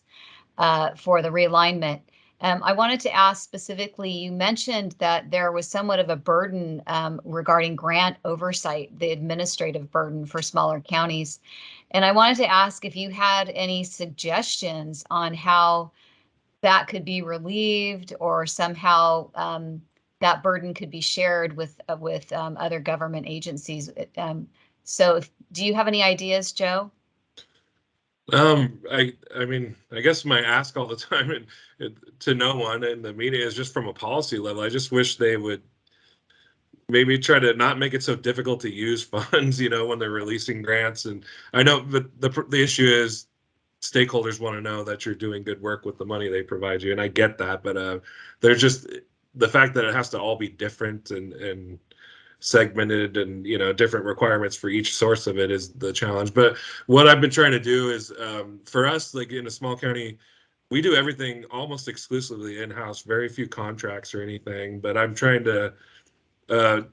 for the realignment. I wanted to ask specifically, you mentioned that there was somewhat of a burden regarding grant oversight, the administrative burden for smaller counties. And I wanted to ask if you had any suggestions on how that could be relieved, or somehow that burden could be shared with other government agencies. So do you have any ideas, Joe? I mean, I guess my ask all the time to no one in the media is just from a policy level. I just wish they would maybe try to not make it so difficult to use funds, when they're releasing grants. And I know the issue is stakeholders want to know that you're doing good work with the money they provide you, and I get that, but there's just the fact that it has to all be different and segmented, and different requirements for each source of it is the challenge. But what I've been trying to do is, for us, like in a small county, we do everything almost exclusively in-house, very few contracts or anything, but I'm trying to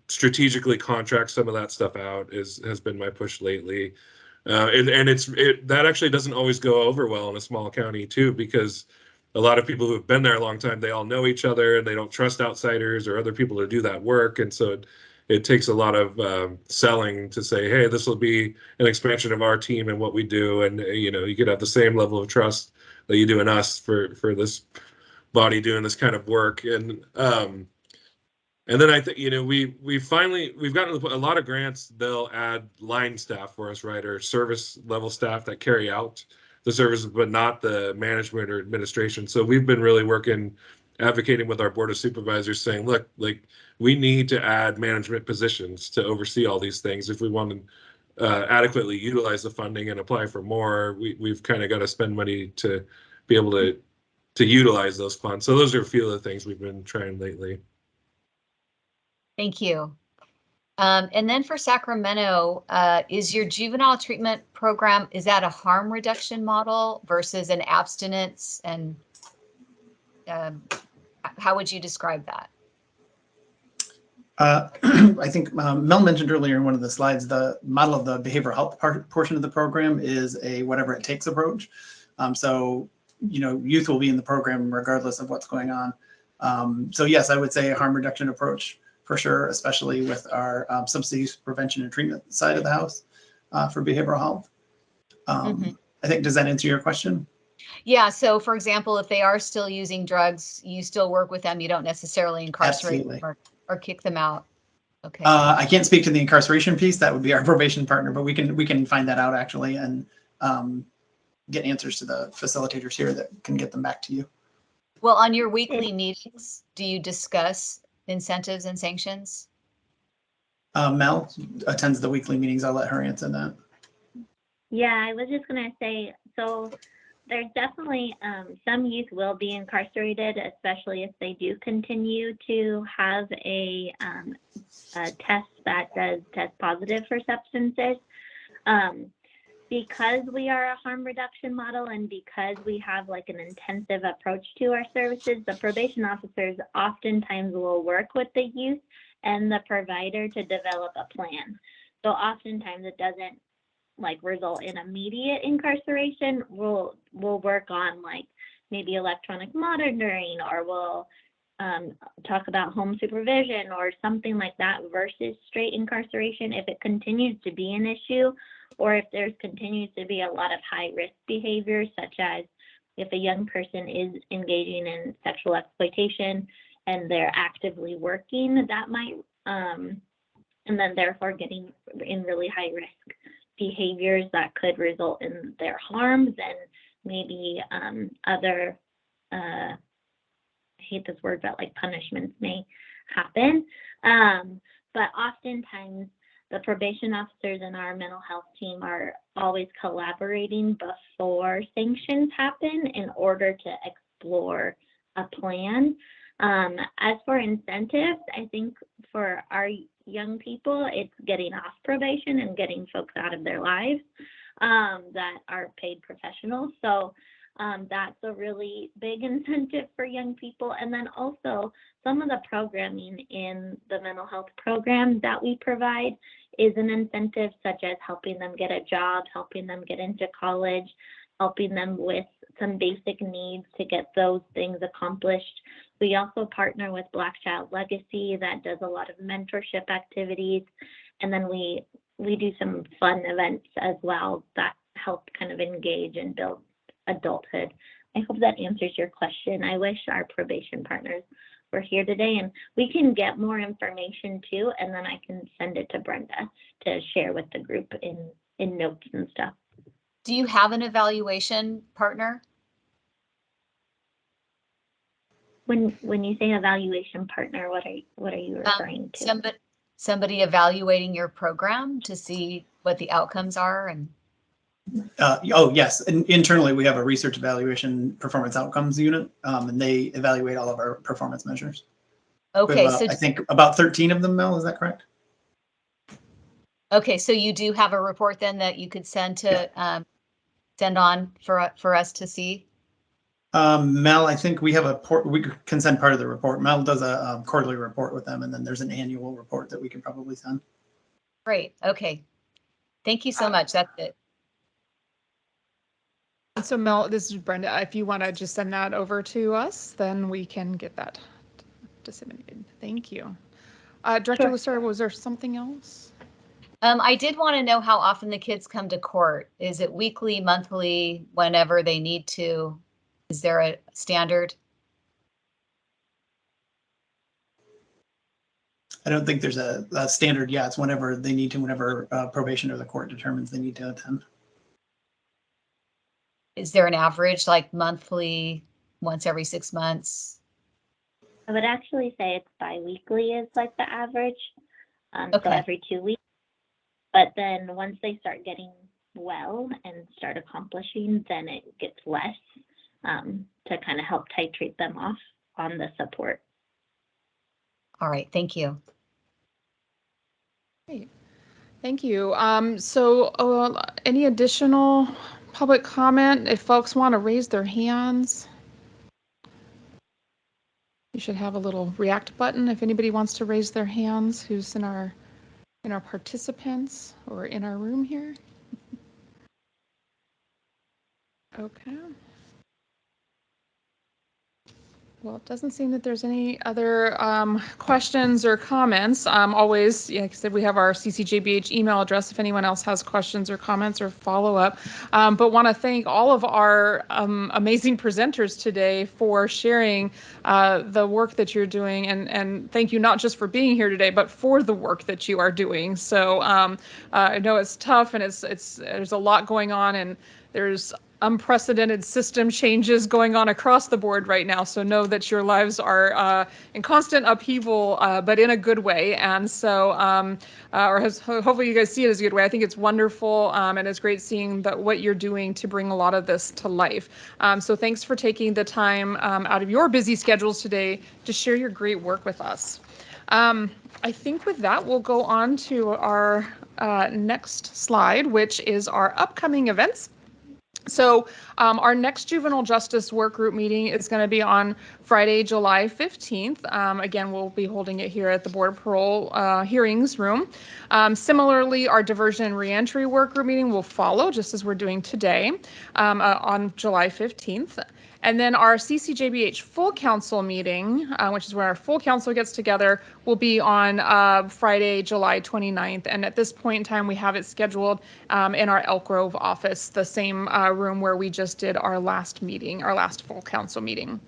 strategically contract some of that stuff out has been my push lately. And that actually doesn't always go over well in a small county too, because a lot of people who have been there a long time, they all know each other and they don't trust outsiders or other people to do that work. And so it takes a lot of selling to say, hey, this will be an expansion of our team and what we do. And, you could have the same level of trust that you do in us for this body doing this kind of work. And then I think, we've gotten a lot of grants. They'll add line staff for us, right? Or service level staff that carry out the service, but not the management or administration. So we've been really advocating with our board of supervisors, saying, look, like we need to add management positions to oversee all these things if we want adequately utilize the funding and apply for more, we've kind of got to spend money to be able to utilize those funds. So those are a few of the things we've been trying lately. Thank you. And then for Sacramento, is your juvenile treatment program, is that a harm reduction model versus an abstinence? And how would you describe that? I think Mel mentioned earlier in one of the slides, the model of the behavioral health portion of the program is a whatever it takes approach. So, you know, youth will be in the program regardless of what's going on. So yes, I would say a harm reduction approach for sure, especially with our substance use prevention and treatment side of the house for behavioral health. I think, does that answer your question? Yeah. So for example, if they are still using drugs, you still work with them. You don't necessarily incarcerate them or kick them out. Okay. I can't speak to the incarceration piece. That would be our probation partner, but we can find that out actually and get answers to the facilitators here that can get them back to you. Well, on your weekly meetings, do you discuss incentives and sanctions? Mel attends the weekly meetings. I'll let her answer that. Yeah, I was just going to say, so there's definitely some youth will be incarcerated, especially if they do continue to have a test that does test positive for substances. Because we are a harm reduction model and because we have like an intensive approach to our services, the probation officers oftentimes will work with the youth and the provider to develop a plan. So oftentimes it doesn't like result in immediate incarceration. We'll work on like maybe electronic monitoring, or we'll talk about home supervision or something like that versus straight incarceration if it continues to be an issue, or if there's continues to be a lot of high risk behaviors, such as if a young person is engaging in sexual exploitation and they're actively working, that might and then therefore getting in really high risk behaviors that could result in their harms, and maybe other I hate this word, but like punishments may happen. But oftentimes the probation officers in our mental health team are always collaborating before sanctions happen in order to explore a plan. As for incentives, I think for our young people, it's getting off probation and getting folks out of their lives that are paid professionals. So that's a really big incentive for young people. And then also some of the programming in the mental health program that we provide is an incentive, such as helping them get a job, helping them get into college, helping them with some basic needs to get those things accomplished. We also partner with Black Child Legacy that does a lot of mentorship activities. And then we do some fun events as well that help kind of engage and build adulthood. I hope that answers your question. I wish our probation partners were here today, and we can get more information too, and then I can send it to Brenda to share with the group in notes and stuff. Do you have an evaluation partner? When you say evaluation partner, what are you referring to? Somebody evaluating your program to see what the outcomes are. And oh yes, internally we have a research evaluation performance outcomes unit, and they evaluate all of our performance measures. Okay, so I think about 13 of them, Mel, is that correct? Okay, so you do have a report then that you could send to send on for us to see. Mel, I think we have we can send part of the report. Mel does a quarterly report with them, and then there's an annual report that we can probably send. Great. Okay. Thank you so much. That's it. So Mel, this is Brenda. If you want to just send that over to us, then we can get that disseminated. Thank you. Director Lucero, was there something else? I did want to know how often the kids come to court. Is it weekly, monthly, whenever they need to? Is there a standard? I don't think there's a standard. Yeah, it's whenever they need to, whenever probation or the court determines they need to attend. Is there an average, like monthly, once every 6 months? I would actually say it's bi-weekly is like the average. Okay. So every 2 weeks. But then once they start getting well and start accomplishing, then it gets less, to kind of help titrate them off on the support. All right, thank you. Great. Thank you. Any additional public comment? If folks want to raise their hands, you should have a little react button if anybody wants to raise their hands who's in our participants or in our room here. Okay. Well, it doesn't seem that there's any other questions or comments. Always, like I said, we have our CCJBH email address if anyone else has questions or comments or follow-up. But want to thank all of our amazing presenters today for sharing the work that you're doing, and thank you not just for being here today, but for the work that you are doing. So I know it's tough, and there's a lot going on, and there's unprecedented system changes going on across the board right now. So know that your lives are in constant upheaval, but in a good way. And so, hopefully you guys see it as a good way. I think it's wonderful, and it's great seeing what you're doing to bring a lot of this to life. So thanks for taking the time out of your busy schedules today to share your great work with us. I think with that, we'll go on to our next slide, which is our upcoming events. So our next juvenile justice work group meeting is going to be on Friday, July 15th. Again, we'll be holding it here at the Board of Parole hearings room. Similarly, our diversion and reentry work group meeting will follow, just as we're doing today, on July 15th. And then our CCJBH full council meeting, which is where our full council gets together, will be on Friday, July 29th. And at this point in time, we have it scheduled in our Elk Grove office, the same room where we just did our last meeting, our last full council meeting.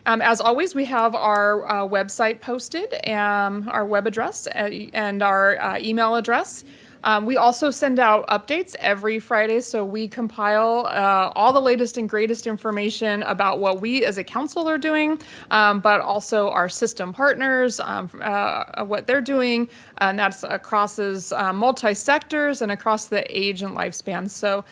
As always, we have our website posted, our web address, and our email address. We also send out updates every Friday, so we compile all the latest and greatest information about what we as a council are doing, but also our system partners, what they're doing, and that's across multi-sectors and across the age and lifespan. So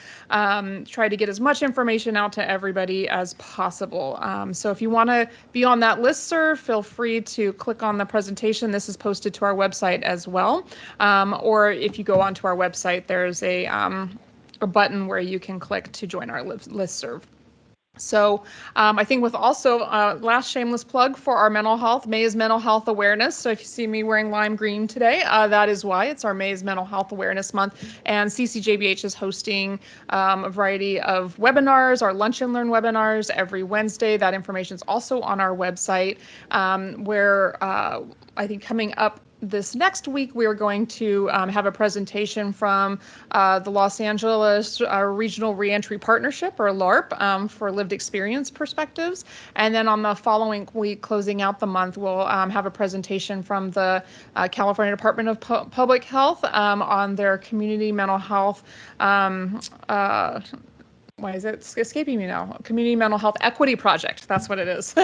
try to get as much information out to everybody as possible. So if you want to be on that listserv, feel free to click on the presentation. This is posted to our website as well. Or if you go onto our website, there's a button where you can click to join our listserv. So I think with also last shameless plug for our mental health, May is Mental Health Awareness. So if you see me wearing lime green today, that is why. It's our May is Mental Health Awareness Month. And CCJBH is hosting a variety of webinars, our Lunch and Learn webinars every Wednesday. That information is also on our website, where I think coming up this next week, we are going to have a presentation from the Los Angeles Regional Reentry Partnership, or LARP, for lived experience perspectives. And then on the following week, closing out the month, we'll have a presentation from the California Department of Public Health on their community mental health why is it escaping me now? Community Mental Health Equity Project. That's what it is.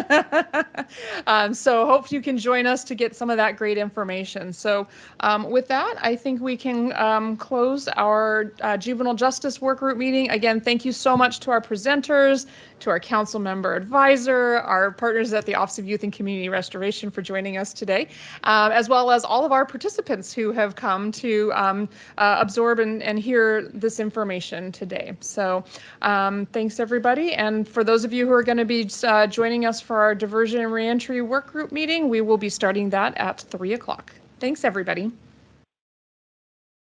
So hope you can join us to get some of that great information. So with that, I think we can close our Juvenile Justice Work Group meeting. Again, thank you so much to our presenters, to our council member advisor, our partners at the Office of Youth and Community Restoration for joining us today, as well as all of our participants who have come to absorb and hear this information today. So thanks, everybody. And for those of you who are going to be joining us for our diversion and reentry work group meeting, we will be starting that at 3 o'clock. Thanks, everybody.